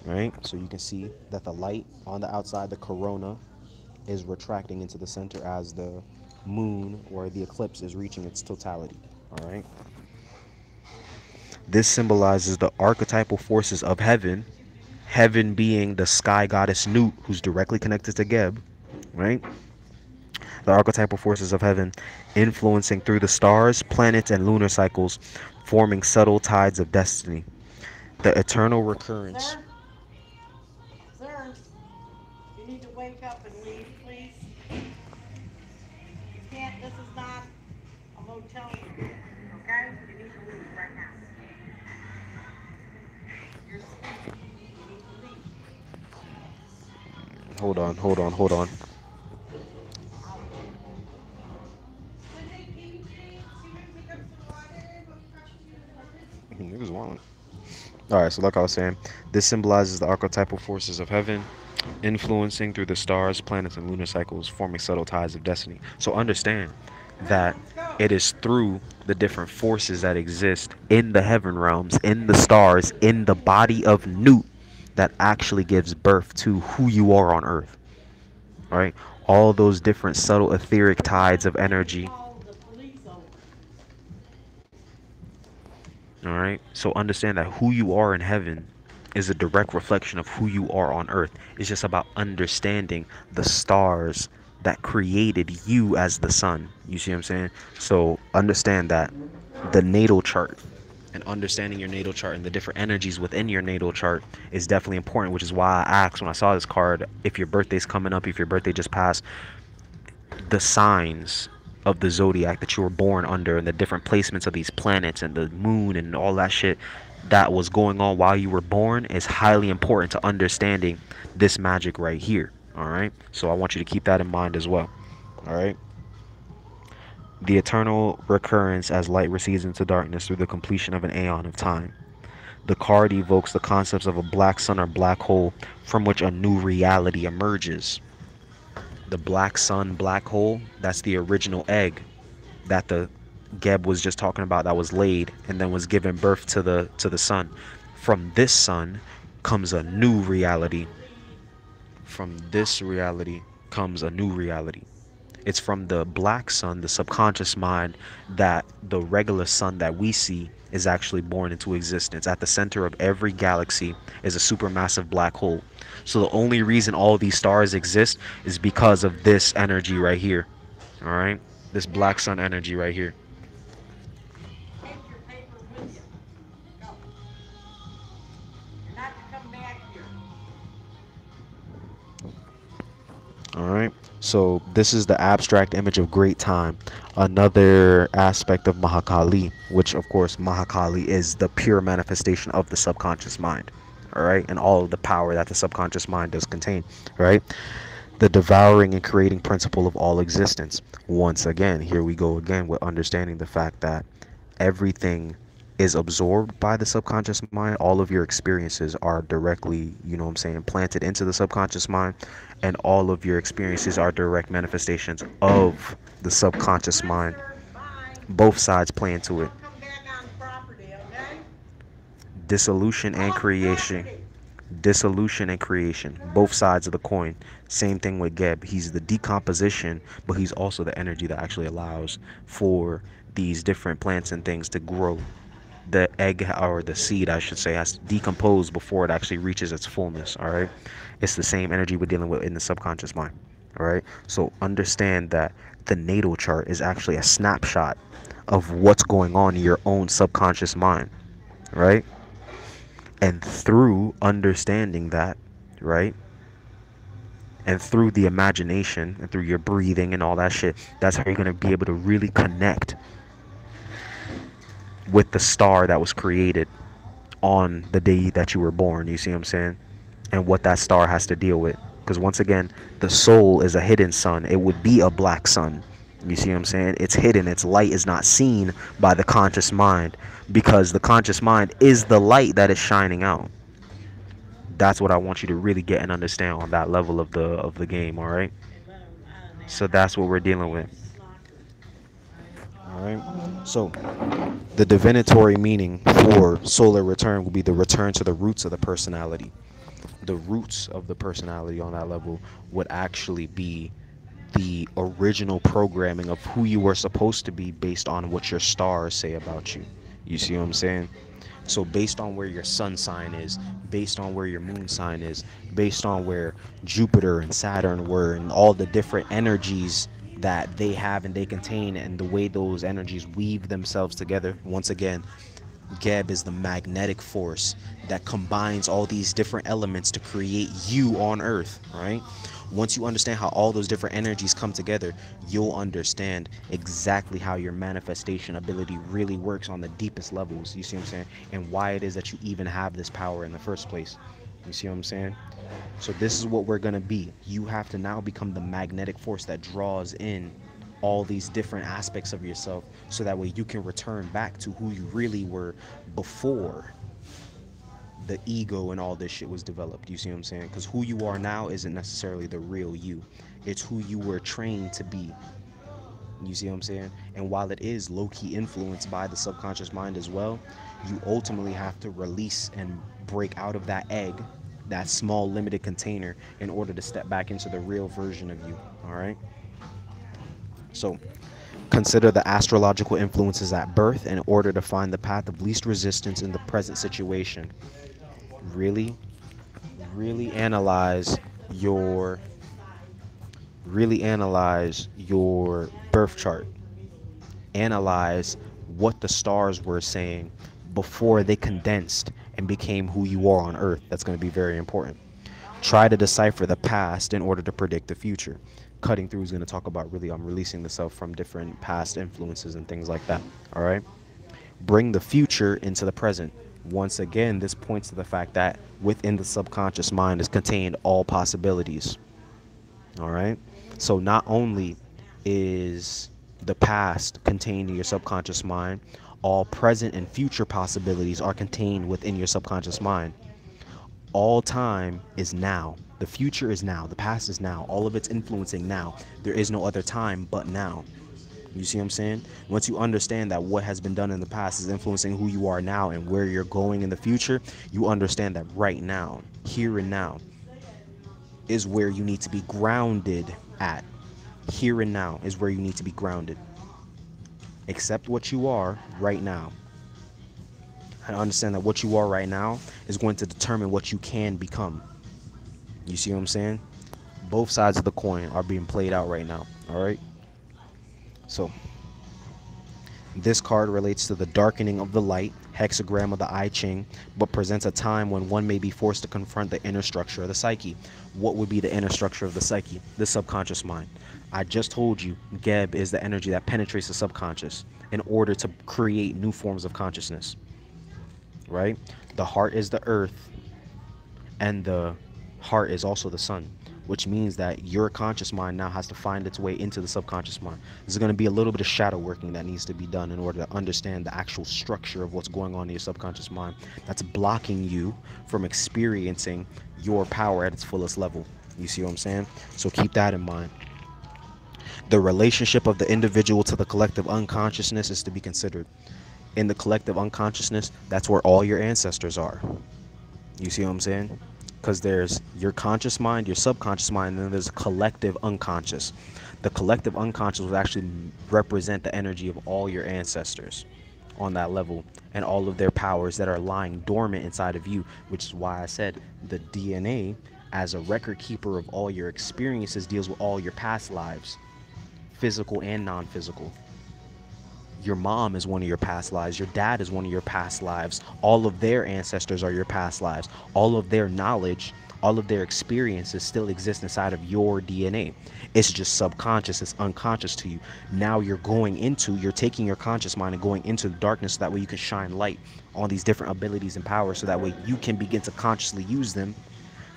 Right? So you can see that the light on the outside, the corona, is retracting into the center as the moon or the eclipse is reaching its totality. All right? This symbolizes the archetypal forces of heaven, heaven being the sky goddess Nut, who's directly connected to Geb, right? The archetypal forces of heaven influencing through the stars, planets, and lunar cycles, forming subtle tides of destiny. The eternal recurrence.
Sir, sir, you need to wake up and leave, please. You can't, this is not a motel room, okay? You need to leave right now. You're sleeping. You need to leave.
Hold on, hold on, hold on.
Out.
Niggas wildin'. All right, so like I was saying, this symbolizes the archetypal forces of heaven influencing through the stars, planets, and lunar cycles, forming subtle ties of destiny. So understand
Sir,
that
let's go.
it is through the different forces that exist in the heaven realms, in the stars, in the body of Newt, that actually gives birth to who you are on Earth. All right, all those different subtle etheric tides of
I'm gonna
energy.
call the police over.
All right, so understand that who you are in heaven is a direct reflection of who you are on earth. It's just about understanding the stars that created you as the sun. You see what I'm saying? So understand that the natal chart and understanding your natal chart and the different energies within your natal chart is definitely important, which is why I asked when I saw this card if your birthday's coming up, if your birthday just passed, the signs of the zodiac that you were born under and the different placements of these planets and the moon and all that shit that was going on while you were born is highly important to understanding this magic right here. All right, so I want you to keep that in mind as well. All right, the eternal recurrence as light recedes into darkness through the completion of an aeon of time. The card evokes the concepts of a black sun or black hole from which a new reality emerges. The black sun, black hole, that's the original egg that the Geb was just talking about, that was laid and then was given birth to the sun. From this sun comes a
Sir,
new
you need
reality.
to leave
From
now.
this reality comes a new reality. It's from the black sun, the subconscious mind, that the regular sun that we see is actually born into existence. At the center of every galaxy is a supermassive black hole. So the only reason all these stars exist is because of this energy right here. All right? This black
Now,
sun energy right here.
take your papers with you. Go. You're not to come back here.
All right. So this is the abstract image of great time, another aspect of Mahakali, which of course Mahakali is the pure manifestation of the subconscious mind. All right, and all of the power that the subconscious mind does contain. Right, the devouring and creating principle of all existence. Once again, here we go again with understanding the fact that everything is absorbed by the subconscious mind. All of your experiences are directly, you know what I'm saying, planted into the subconscious mind, and all of your experiences are direct manifestations of the subconscious
Bye,
mind.
sir. Bye.
Both sides play into it.
Don't come back on property, okay?
Dissolution and
Off
creation.
property.
Dissolution and creation, both sides of the coin. Same thing with Geb. He's the decomposition, but he's also the energy that actually allows for these different plants and things to grow. The egg, or the seed I should say, has to decompose before it actually reaches its fullness. All right, it's the same energy we're dealing with in the subconscious mind. All right, so understand that the natal chart is actually a snapshot of what's going on in your own subconscious mind. Right, and through understanding that, right, and through the imagination and through your breathing and all that shit, that's how you're going to be able to really connect with the star that was created on the day that you were born. You see what I'm saying? And what that star has to deal with. Because once again, the soul is a hidden sun. It would be a black sun. You see what I'm saying? It's hidden. Its light is not seen by the conscious mind, because the conscious mind is the light that is shining out. That's what I want you to really get and understand on that level of the game. All right.
They let him out of
So
there.
that's what we're dealing with.
Locker. All right.
All right. So the divinatory meaning for solar return will be the return to the roots of the personality. The roots of the personality on that level would actually be the original programming of who you were supposed to be based on what your stars say about you. You see what I'm saying? So based on where your sun sign is, based on where your moon sign is, based on where Jupiter and Saturn were, and all the different energies that they have and they contain, and the way those energies weave themselves together. Once again, Geb is the magnetic force that combines all these different elements to create you on Earth, right? Once you understand how all those different energies come together, you'll understand exactly how your manifestation ability really works on the deepest levels. You see what I'm saying? And why it is that you even have this power in the first place. You see what I'm saying? So this is what we're going to be. You have to now become the magnetic force that draws in all these different aspects of yourself, so that way you can return back to who you really were before the ego and all this shit was developed. You see what I'm saying? Because who you are now isn't necessarily the real you. It's who you were trained to be. You see what I'm saying? And while it is low-key influenced by the subconscious mind as well, you ultimately have to release and break out of that egg, that small limited container, in order to step back into the real version of you. All right? So consider the astrological influences at birth in order to find the path of least resistance in the present situation. Really, really your analyze your birth chart. Analyze what the stars were saying before they condensed and became who you are on Earth. That's going to be very important. Try to decipher the past in order to predict the future. Cutting through is going to talk about really releasing the self from different past influences and things like that. All right. Bring the future into the present. Once again, this points to the fact that within the subconscious mind is contained all possibilities. All right. So not only is the past contained in your subconscious mind, all present and future possibilities are contained within your subconscious mind. All time is now. The future is now. The past is now. All of it's influencing now. There is no other time but now. You see what I'm saying? Once you understand that what has been done in the past is influencing who you are now and where you're going in the future, you understand that right now, here and now, is where you need to be grounded at. Here and now is where you need to be grounded. Accept what you are right now. And understand that what you are right now is going to determine what you can become. You see what I'm saying? Both sides of the coin are being played out right now. All right. So this card relates to the darkening of the light, hexagram of the I Ching, but presents a time when one may be forced to confront the inner structure of the psyche. What would be the inner structure of the psyche? The subconscious mind. I just told you, Geb is the energy that penetrates the subconscious in order to create new forms of consciousness. Right? The heart is the earth, and the heart is also the sun, which means that your conscious mind now has to find its way into the subconscious mind. There's going to be a little bit of shadow working that needs to be done in order to understand the actual structure of what's going on in your subconscious mind that's blocking you from experiencing your power at its fullest level. You see what I'm saying? So keep that in mind. The relationship of the individual to the collective unconsciousness is to be considered. In the collective unconsciousness, that's where all your ancestors are. You see what I'm saying? Because there's your conscious mind, your subconscious mind, and then there's a collective unconscious. The collective unconscious will actually represent the energy of all your ancestors on that level and all of their powers that are lying dormant inside of you, which is why I said the DNA, as a record keeper of all your experiences, deals with all your past lives, physical and non-physical. Your mom is one of your past lives. Your dad is one of your past lives. All of their ancestors are your past lives. All of their knowledge, all of their experiences still exist inside of your DNA. It's just subconscious. It's unconscious to you. Now you're taking your conscious mind and going into the darkness so that way you can shine light on these different abilities and powers, so that way you can begin to consciously use them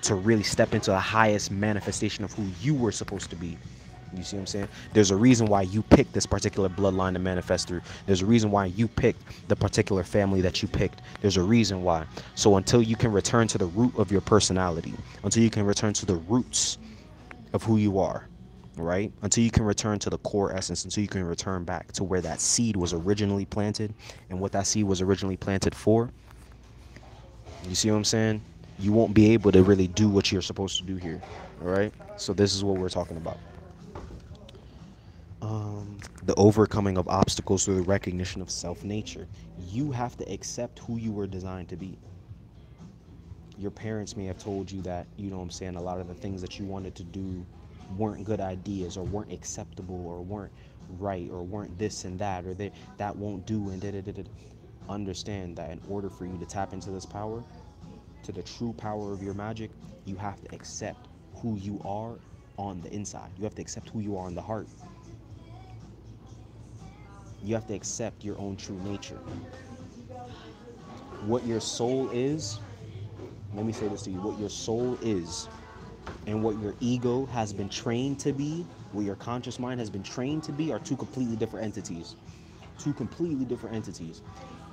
to really step into the highest manifestation of who you were supposed to be. You see what I'm saying? There's a reason why you picked this particular bloodline to manifest through. There's a reason why you picked the particular family that you picked. There's a reason why. So until you can return to the root of your personality, until you can return to the roots of who you are, right? Until you can return to the core essence, until you can return back to where that seed was originally planted and what that seed was originally planted for. You see what I'm saying? You won't be able to really do what you're supposed to do here. All right? So this is what we're talking about. the overcoming of obstacles through the recognition of self nature. You have to accept who you were designed to be. Your parents may have told you that, you know what I'm saying, a lot of the things that you wanted to do weren't good ideas, or weren't acceptable, or weren't right, or weren't this and that, or that won't do, and da da da da. Understand that in order for you to tap into this power, to the true power of your magic, you have to accept who you are on the inside. You have to accept who you are in the heart. You have to accept your own true nature. What your soul is, let me say this to you, what your soul is and what your ego has been trained to be, what your conscious mind has been trained to be, are two completely different entities. Two completely different entities.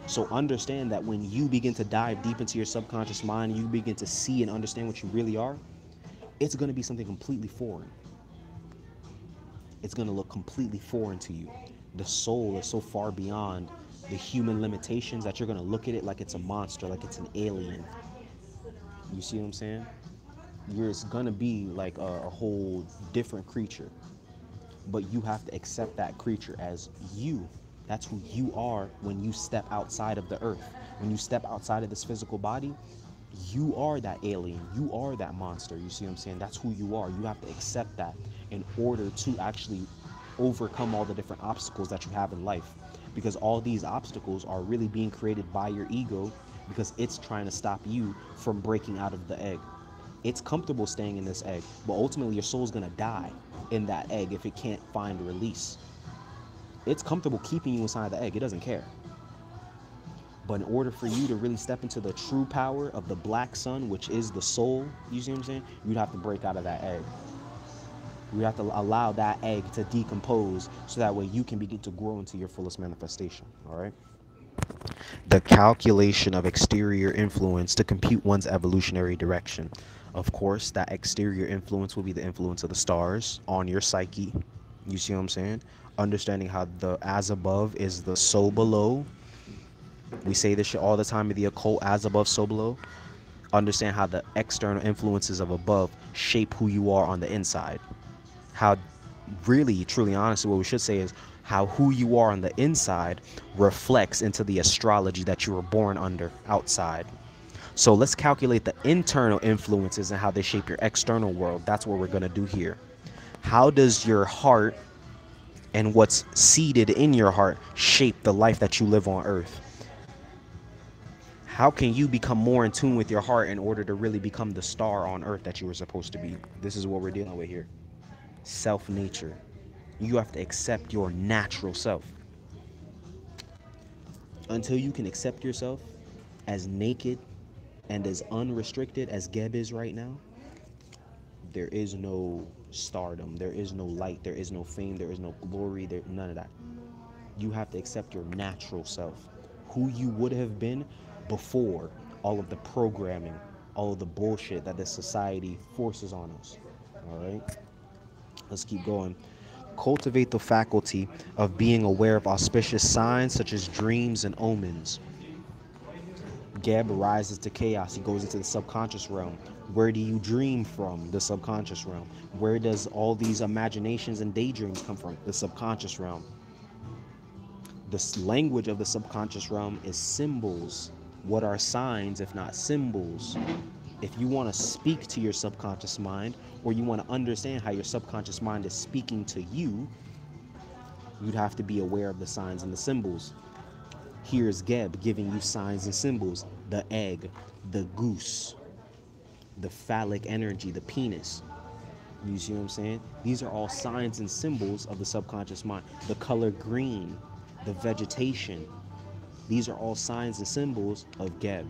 So understand that when you begin to dive deep into your subconscious mind, you begin to see and understand what you really are, it's going to be something completely foreign. It's going to look completely foreign to you. The soul is so far beyond the human limitations that you're going to look at it like it's a monster, like it's an alien. You see what I'm saying? It's going to be like a whole different creature. But you have to accept that creature as you. That's who you are when you step outside of the earth. When you step outside of this physical body, you are that alien. You are that monster. You see what I'm saying? That's who you are. You have to accept that in order to actually overcome all the different obstacles that you have in life. Because all these obstacles are really being created by your ego, because it's trying to stop you from breaking out of the egg. It's comfortable staying in this egg, but ultimately your soul's gonna die in that egg if it can't find release. It's comfortable keeping you inside the egg. It doesn't care. But in order for you to really step into the true power of the black sun, which is the soul, you see what I'm saying? You'd have to break out of that egg. You have to allow that egg to decompose so that way you can begin to grow into your fullest manifestation. All right? The calculation of exterior influence to compute one's evolutionary direction. Of course, that exterior influence will be the influence of the stars on your psyche. You see what I'm saying? Understanding how the as above is the so below. We say this shit all the time in the occult: as above, so below. Understand how the external influences of above shape who you are on the inside. How really, truly, honestly, what we should say is how who you are on the inside reflects into the astrology that you were born under outside. So let's calculate the internal influences and how they shape your external world. That's what we're going to do here. How does your heart and what's seated in your heart shape the life that you live on earth? How can you become more in tune with your heart in order to really become the star on earth that you were supposed to be? This is what we're dealing with here. Self nature. You have to accept your natural self. Until you can accept yourself as naked and as unrestricted as Geb is right now, there is no stardom, there is no light, there is no fame, there is no glory, none of that. You have to accept your natural self, who you would have been before all of the programming, all of the bullshit that this society forces on us. All right, let's keep going. Cultivate the faculty of being aware of auspicious signs such as dreams and omens. Geb rises to chaos. He goes into the subconscious realm. Where do you dream from? The subconscious realm. Where does all these imaginations and daydreams come from? The subconscious realm. The language of the subconscious realm is symbols. What are signs if not symbols? If you want to speak to your subconscious mind, or you want to understand how your subconscious mind is speaking to you, you'd have to be aware of the signs and the symbols. Here's Geb giving you signs and symbols: the egg, the goose, the phallic energy, the penis. You see what I'm saying? These are all signs and symbols of the subconscious mind. The color green, the vegetation. These are all signs and symbols of Geb.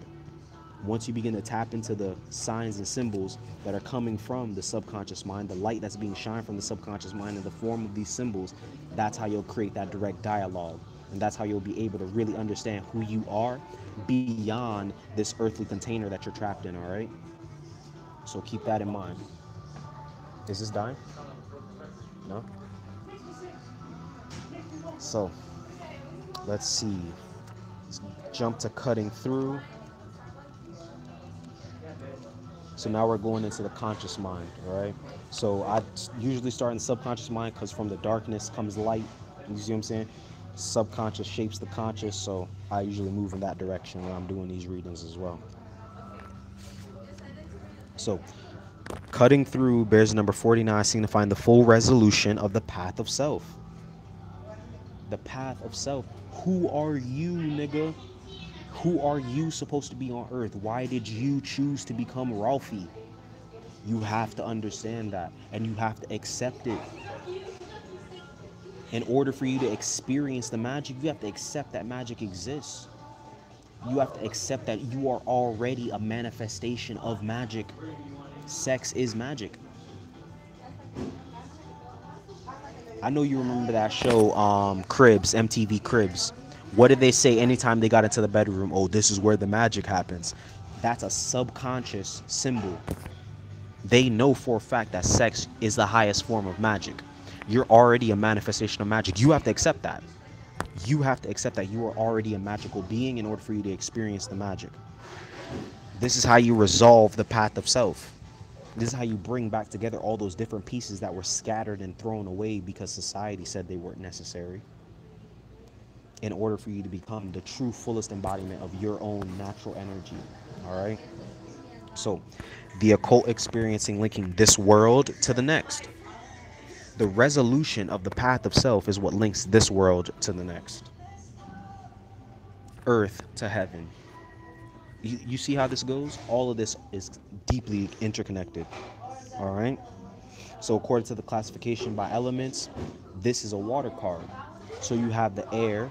Once you begin to tap into the signs and symbols that are coming from the subconscious mind, the light that's being shined from the subconscious mind in the form of these symbols, that's how you'll create that direct dialogue. And that's how you'll be able to really understand who you are beyond this earthly container that you're trapped in, all right? So keep that in mind. Is this dying? No? So, let's see. Let's jump to cutting through. So now we're going into the conscious mind, all right? So I usually start in the subconscious mind because from the darkness comes light. You see what I'm saying? Subconscious shapes the conscious, so I usually move in that direction when I'm doing these readings as well. So, cutting through bears number 49, signifying the full resolution of the path of self. The path of self. Who are you, nigga? Who are you supposed to be on earth? Why did you choose to become Rolphy? You have to understand that, and you have to accept it. In order for you to experience the magic, you have to accept that magic exists. You have to accept that you are already a manifestation of magic. Sex is magic. I know you remember that show, Cribs, MTV Cribs. What did they say anytime they got into the bedroom? Oh, this is where the magic happens. That's a subconscious symbol. They know for a fact that sex is the highest form of magic. You're already a manifestation of magic. You have to accept that. You have to accept that you are already a magical being in order for you to experience the magic. This is how you resolve the path of self. This is how you bring back together all those different pieces that were scattered and thrown away because society said they weren't necessary, in order for you to become the true fullest embodiment of your own natural energy. All right? So, the occult experiencing linking this world to the next. The resolution of the path of self is what links this world to the next. Earth to heaven. You see how this goes? All of this is deeply interconnected. All right? So according to the classification by elements, this is a water card. So you have the air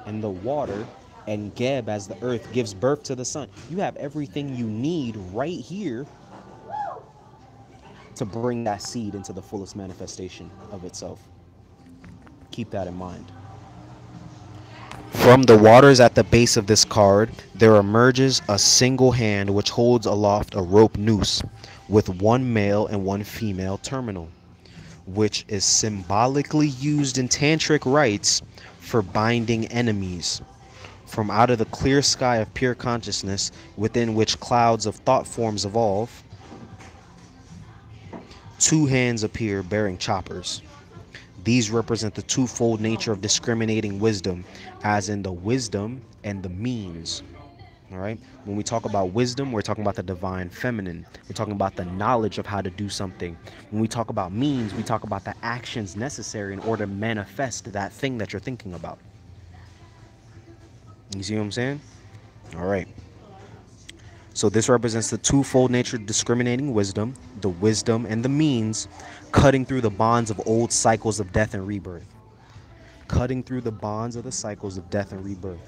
and the water, and Geb as the earth gives birth to the sun. You have everything you need right here to bring that seed into the fullest manifestation of itself. Keep that in mind. From the waters at the base of this card, there emerges a single hand which holds aloft a rope noose with one male and one female terminal, which is symbolically used in tantric rites for binding enemies. From out of the clear sky of pure consciousness, within which clouds of thought forms evolve, two hands appear bearing choppers. These represent the twofold nature of discriminating wisdom, as in the wisdom and the means. All right. When we talk about wisdom, we're talking about the divine feminine. We're talking about the knowledge of how to do something. When we talk about means, we talk about the actions necessary in order to manifest that thing that you're thinking about. You see what I'm saying? All right. So this represents the twofold nature of discriminating wisdom, the wisdom and the means, cutting through the bonds of old cycles of death and rebirth. Cutting through the bonds of the cycles of death and rebirth.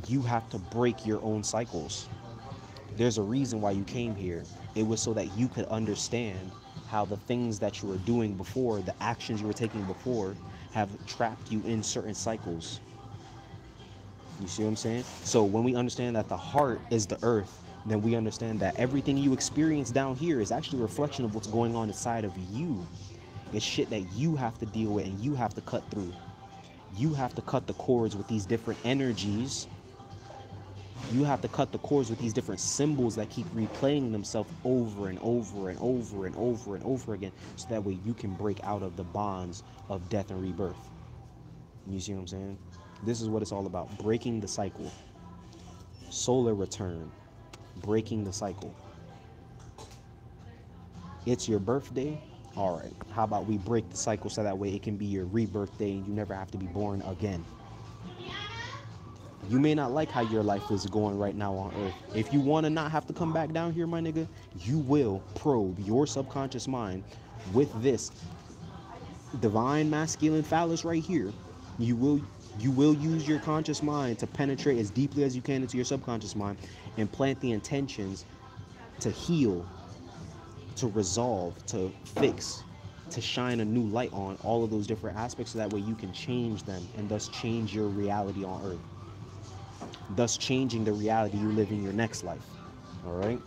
You have to break your own cycles. There's a reason why you came here. It was so that you could understand how the things that you were doing before, the actions you were taking before, have trapped you in certain cycles. You see what I'm saying? So when we understand that the heart is the earth, then we understand that everything you experience down here is actually a reflection of what's going on inside of you. It's shit that you have to deal with and you have to cut through. You have to cut the cords with these different energies. You have to cut the cords with these different symbols that keep replaying themselves over and over and over and over and over again, so that way you can break out of the bonds of death and rebirth. You see what I'm saying? This is what it's all about. Breaking the cycle. Solar return. Breaking the cycle. It's your birthday. All right. How about we break the cycle so that way it can be your rebirth day and you never have to be born again. You may not like how your life is going right now on earth. If you want to not have to come back down here, my nigga, you will probe your subconscious mind with this divine masculine phallus right here. You will use your conscious mind to penetrate as deeply as you can into your subconscious mind and plant the intentions to heal, to resolve, to fix, to shine a new light on all of those different aspects, so that way you can change them and thus change your reality on earth, thus changing the reality you live in your next life. All right.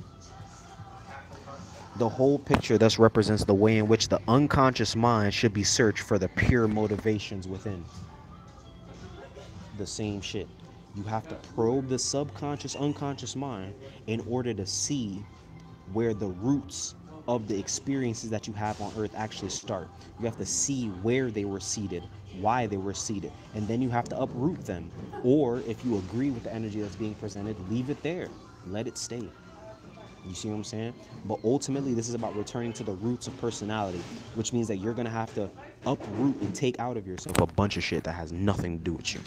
The whole picture thus represents the way in which the unconscious mind should be searched for the pure motivations within. The same shit. You have to probe the subconscious, unconscious mind in order to see where the roots of the experiences that you have on earth actually start. You have to see where they were seeded, why they were seated, and then you have to uproot them. Or if you agree with the energy that's being presented, leave it there, let it stay. You see what I'm saying? But ultimately, this is about returning to the roots of personality, which means that you're going to have to uproot and take out of yourself a bunch of shit that has nothing to do with you.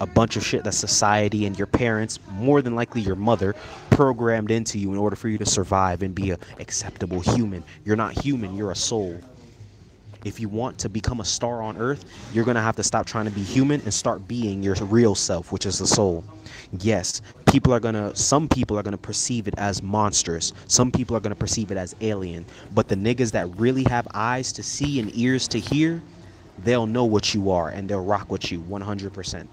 A bunch of shit that society and your parents, more than likely your mother, programmed into you in order for you to survive and be a acceptable human. You're not human, you're a soul. If you want to become a star on earth, you're going to have to stop trying to be human and start being your real self, which is the soul. Yes, some people are going to perceive it as monstrous. Some people are going to perceive it as alien. But the niggas that really have eyes to see and ears to hear, they'll know what you are and they'll rock with you 100%.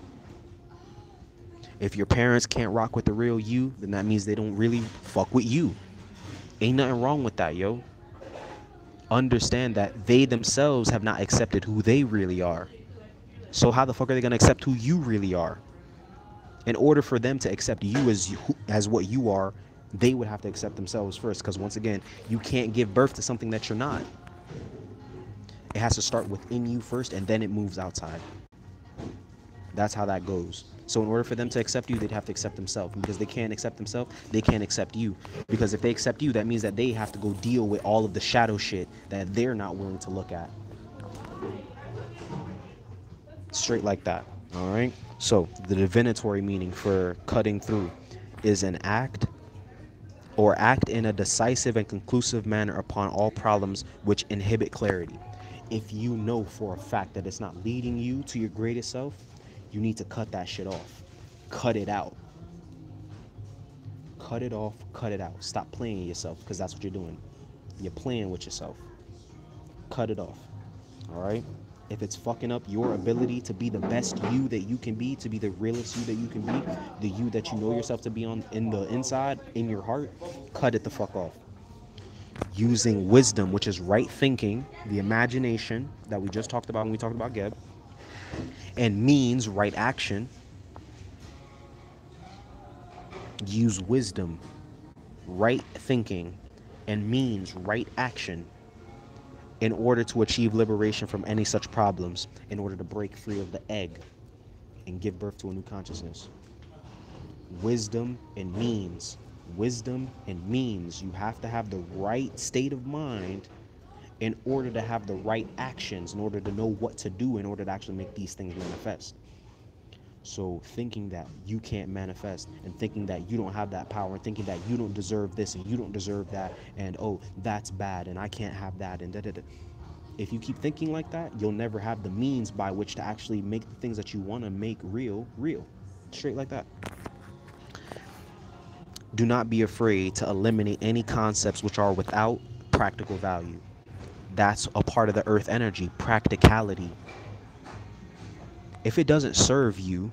If your parents can't rock with the real you, then that means they don't really fuck with you. Ain't nothing wrong with that, yo. Understand that they themselves have not accepted who they really are. So how the fuck are they gonna accept who you really are? In order for them to accept you as what you are, they would have to accept themselves first. Because once again, you can't give birth to something that you're not. It has to start within you first, and then it moves outside. That's how that goes. So in order for them to accept you, they'd have to accept themselves. Because they can't accept themselves, they can't accept you. Because if they accept you, that means that they have to go deal with all of the shadow shit that they're not willing to look at. Straight like that. All right? So the divinatory meaning for cutting through is an act or act in a decisive and conclusive manner upon all problems which inhibit clarity. If you know for a fact that it's not leading you to your greatest self, you need to cut that shit off. Cut it out. Cut it off, cut it out. Stop playing yourself, because that's what you're doing. You're playing with yourself. Cut it off. All right? If it's fucking up your ability to be the best you that you can be, to be the realest you that you can be, the you that you know yourself to be on in the inside, in your heart, cut it the fuck off. Using wisdom, which is right thinking, the imagination that we just talked about when we talked about Geb, and means right action. Use wisdom, right thinking, and means right action in order to achieve liberation from any such problems, in order to break free of the egg and give birth to a new consciousness. Wisdom and means. Wisdom and means. You have to have the right state of mind in order to have the right actions, in order to know what to do in order to actually make these things manifest. So thinking that you can't manifest, and thinking that you don't have that power, and thinking that you don't deserve this and you don't deserve that, and oh, that's bad and I can't have that, and da-da-da. If you keep thinking like that, you'll never have the means by which to actually make the things that you want to make real. Straight like that. Do not be afraid to eliminate any concepts which are without practical value. That's a part of the earth energy, practicality. If it doesn't serve you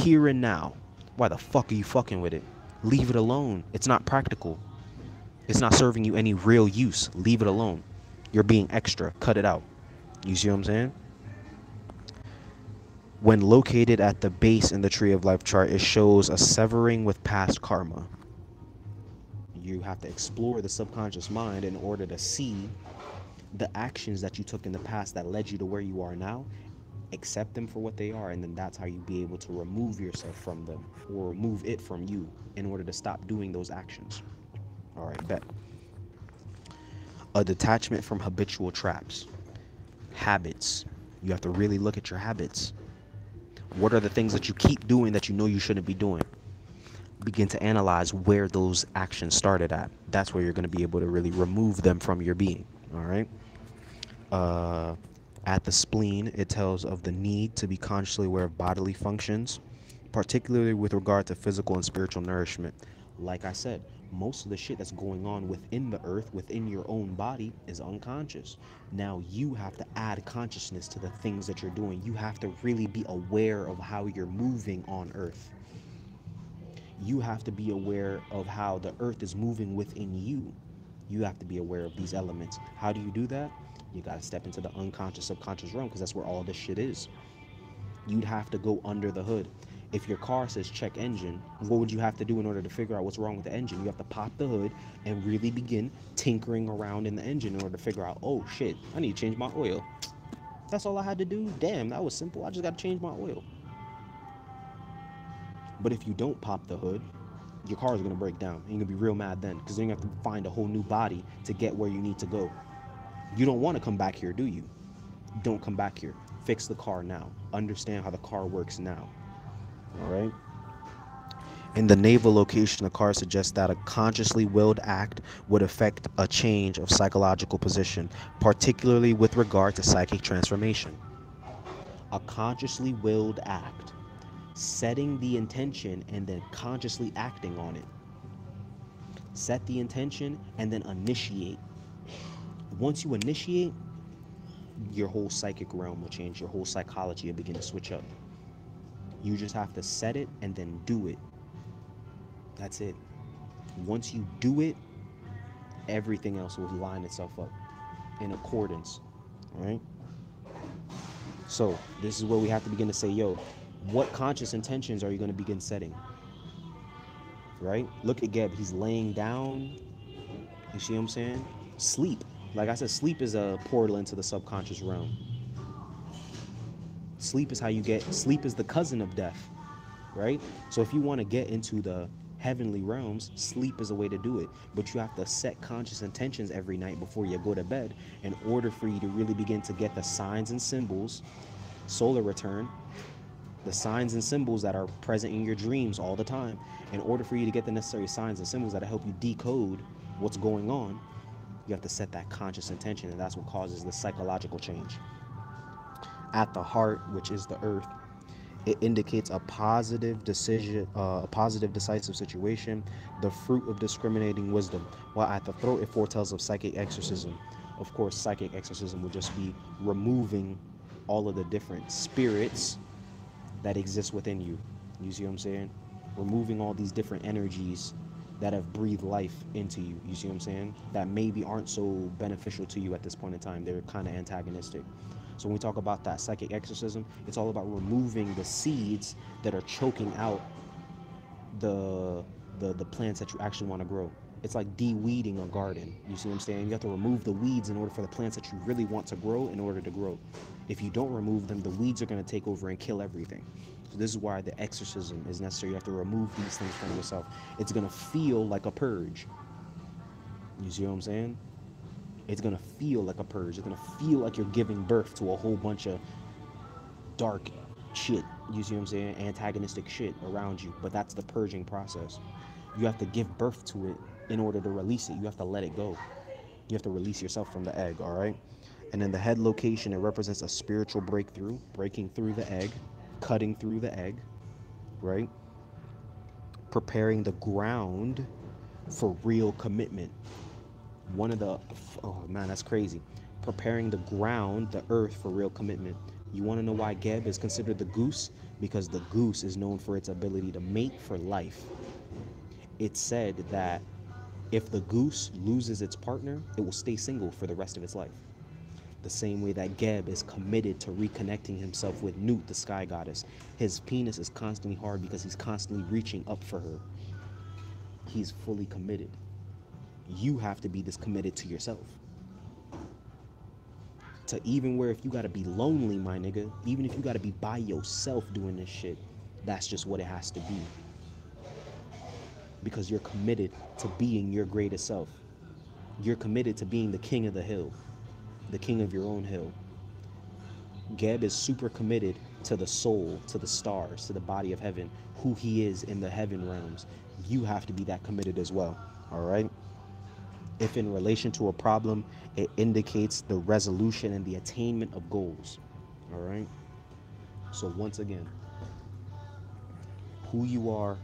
here and now, why the fuck are you fucking with it? Leave it alone. It's not practical. It's not serving you any real use. Leave it alone. You're being extra. Cut it out. You see what I'm saying? When located at the base in the Tree of Life chart, it shows a severing with past karma. You have to explore the subconscious mind in order to see the actions that you took in the past that led you to where you are now. Accept them for what they are, and then that's how you be able to remove yourself from them, or remove it from you, in order to stop doing those actions. All right, bet. A detachment from habitual traps. Habits. You have to really look at your habits. What are the things that you keep doing that you know you shouldn't be doing? Begin to analyze where those actions started at. That's where you're going to be able to really remove them from your being. All right. At the spleen, it tells of the need to be consciously aware of bodily functions, particularly with regard to physical and spiritual nourishment. Like I said, most of the shit that's going on within the earth, within your own body, is unconscious. Now you have to add consciousness to the things that you're doing. You have to really be aware of how you're moving on earth. You have to be aware of how the earth is moving within you. You have to be aware of these elements. How do you do that? You got to step into the unconscious, subconscious realm, because that's where all this shit is. You'd have to go under the hood. If your car says check engine, what would you have to do in order to figure out what's wrong with the engine? You have to pop the hood and really begin tinkering around in the engine in order to figure out, oh shit, I need to change my oil. that's all I had to do, damn, that was simple. I just got to change my oil. But if you don't pop the hood, your car is going to break down. And you're going to be real mad then because then you have to find a whole new body to get where you need to go. You don't want to come back here, do you? Don't come back here. Fix the car now. Understand how the car works now. All right? In the naval location, the card suggests that a consciously willed act would affect a change of psychological position, particularly with regard to psychic transformation. A consciously willed act, setting the intention and then consciously acting on it. Set the intention and then initiate. Once you initiate, your whole psychic realm will change. Your whole psychology will begin to switch up. You just have to set it and then do it. That's it. Once you do it, everything else will line itself up in accordance, right? So this is where we have to begin to say, yo, what conscious intentions are you going to begin setting, right? Look at Geb. He's laying down. You see what I'm saying? Sleep. Like I said, sleep is a portal into the subconscious realm. Sleep is how you get, sleep is the cousin of death, right? So if you want to get into the heavenly realms, sleep is a way to do it. But you have to set conscious intentions every night before you go to bed in order for you to really begin to get the signs and symbols, solar return, the signs and symbols that are present in your dreams all the time. In order for you to get the necessary signs and symbols that help you decode what's going on, you have to set that conscious intention, and that's what causes the psychological change. At the heart, which is the earth, it indicates a positive decision, a positive decisive situation, the fruit of discriminating wisdom. While at the throat, it foretells of psychic exorcism. Of course, psychic exorcism would just be removing all of the different spirits that exist within you. You see what I'm saying? Removing all these different energies that have breathed life into you. You see what I'm saying? That maybe aren't so beneficial to you at this point in time. They're kind of antagonistic. So when we talk about that psychic exorcism, it's all about removing the seeds that are choking out the plants that you actually want to grow. It's like de-weeding a garden. You see what I'm saying? You have to remove the weeds in order for the plants that you really want to grow in order to grow. If you don't remove them, the weeds are going to take over and kill everything. So this is why the exorcism is necessary. You have to remove these things from yourself. It's going to feel like a purge. You see what I'm saying? It's going to feel like a purge. It's going to feel like you're giving birth to a whole bunch of dark shit. You see what I'm saying? Antagonistic shit around you. But that's the purging process. You have to give birth to it in order to release it. You have to let it go. You have to release yourself from the egg, all right? And in the head location, it represents a spiritual breakthrough, breaking through the egg, cutting through the egg, right? Preparing the ground for real commitment. One of the, oh man, that's crazy. Preparing the ground, the earth, for real commitment. You want to know why Geb is considered the goose? Because the goose is known for its ability to mate for life. It's said that if the goose loses its partner, it will stay single for the rest of its life. The same way that Geb is committed to reconnecting himself with Nut, the sky goddess. His penis is constantly hard because he's constantly reaching up for her. He's fully committed. You have to be this committed to yourself. To even where if you gotta be lonely, my nigga, even if you gotta be by yourself doing this shit, that's just what it has to be. Because you're committed to being your greatest self. You're committed to being the king of the hill, the king of your own hill. Geb is super committed to the soul, to the stars, to the body of heaven, who he is in the heaven realms. You have to be that committed as well, all right? If in relation to a problem, it indicates the resolution and the attainment of goals, all right? So once again, who you are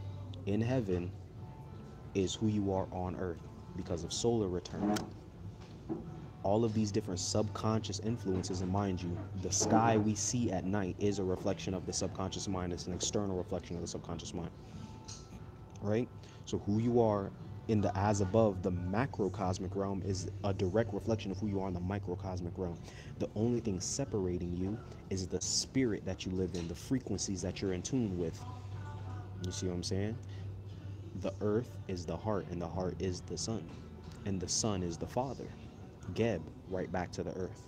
in heaven is who you are on earth because of solar return. All of these different subconscious influences, and mind you, the sky we see at night is a reflection of the subconscious mind. It's an external reflection of the subconscious mind, right? So who you are in the as above, the macrocosmic realm, is a direct reflection of who you are in the microcosmic realm. The only thing separating you is the spirit that you live in, the frequencies that you're in tune with. You see what I'm saying? The earth is the heart, and the heart is the sun, and the sun is the father. Geb, right back to the earth.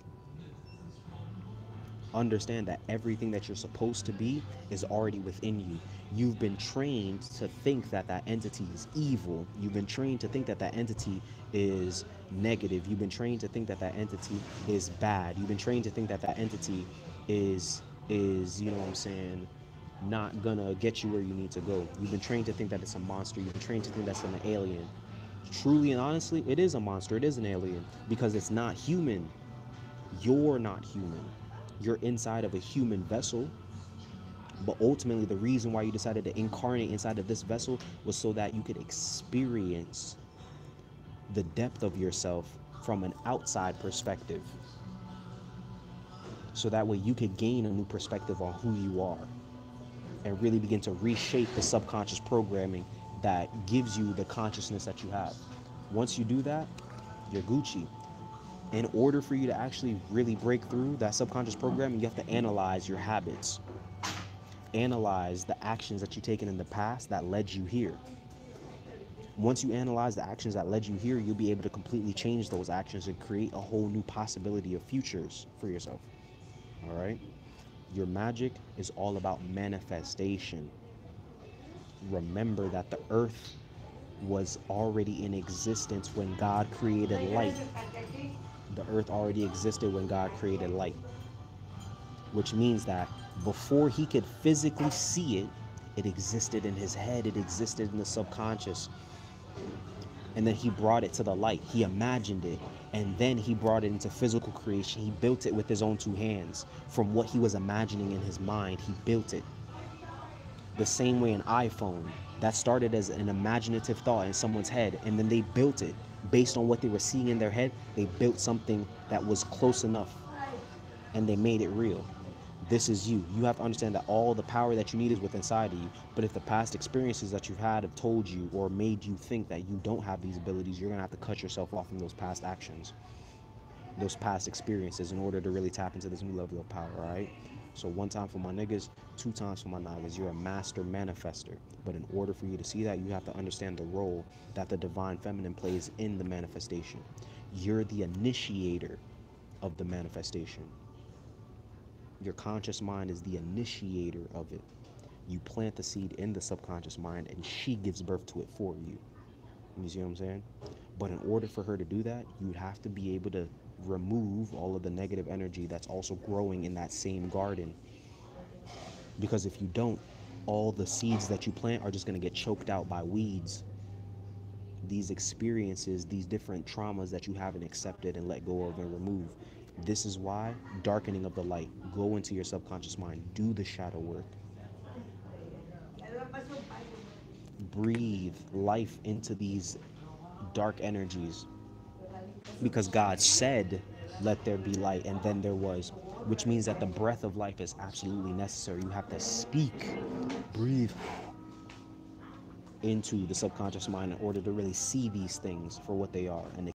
Understand that everything that you're supposed to be is already within you. You've been trained to think that that entity is evil. You've been trained to think that that entity is negative. You've been trained to think that that entity is bad. You've been trained to think that that entity is you know what I'm saying, not gonna get you where you need to go. You've been trained to think that it's a monster. You've been trained to think that's an alien. Truly and honestly, it is a monster. It is an alien because it's not human. You're not human. You're inside of a human vessel, but ultimately the reason why you decided to incarnate inside of this vessel was so that you could experience the depth of yourself from an outside perspective. So that way you could gain a new perspective on who you are and really begin to reshape the subconscious programming that gives you the consciousness that you have. Once you do that, you're Gucci. In order for you to actually really break through that subconscious programming, you have to analyze your habits, analyze the actions that you've taken in the past that led you here. Once you analyze the actions that led you here, you'll be able to completely change those actions and create a whole new possibility of futures for yourself. All right? Your magic is all about manifestation. Remember that the earth was already in existence when God created light. The earth already existed when God created light, which means that before he could physically see it, it existed in his head, it existed in the subconscious. And then he brought it to the light. He imagined it. And then he brought it into physical creation. He built it with his own two hands. From what he was imagining in his mind, he built it. The same way an iPhone, that started as an imaginative thought in someone's head, and then they built it based on what they were seeing in their head. They built something that was close enough, and they made it real. This is you. You have to understand that all the power that you need is within inside of you. But if the past experiences that you've had have told you or made you think that you don't have these abilities, you're going to have to cut yourself off from those past actions, those past experiences, in order to really tap into this new level of power, all right? So one time for my niggas, two times for my niggas. You're a master manifester. But in order for you to see that, you have to understand the role that the divine feminine plays in the manifestation. You're the initiator of the manifestation. Your conscious mind is the initiator of it. You plant the seed in the subconscious mind and she gives birth to it for you. You see what I'm saying? But in order for her to do that, you'd have to be able to remove all of the negative energy that's also growing in that same garden. Because if you don't, all the seeds that you plant are just going to get choked out by weeds. These experiences, these different traumas that you haven't accepted and let go of and remove. This is why darkening of the light. Go into your subconscious mind. Do the shadow work. Breathe life into these dark energies. Because God said, let there be light, and then there was. Which means that the breath of life is absolutely necessary. You have to speak, breathe into the subconscious mind in order to really see these things for what they are and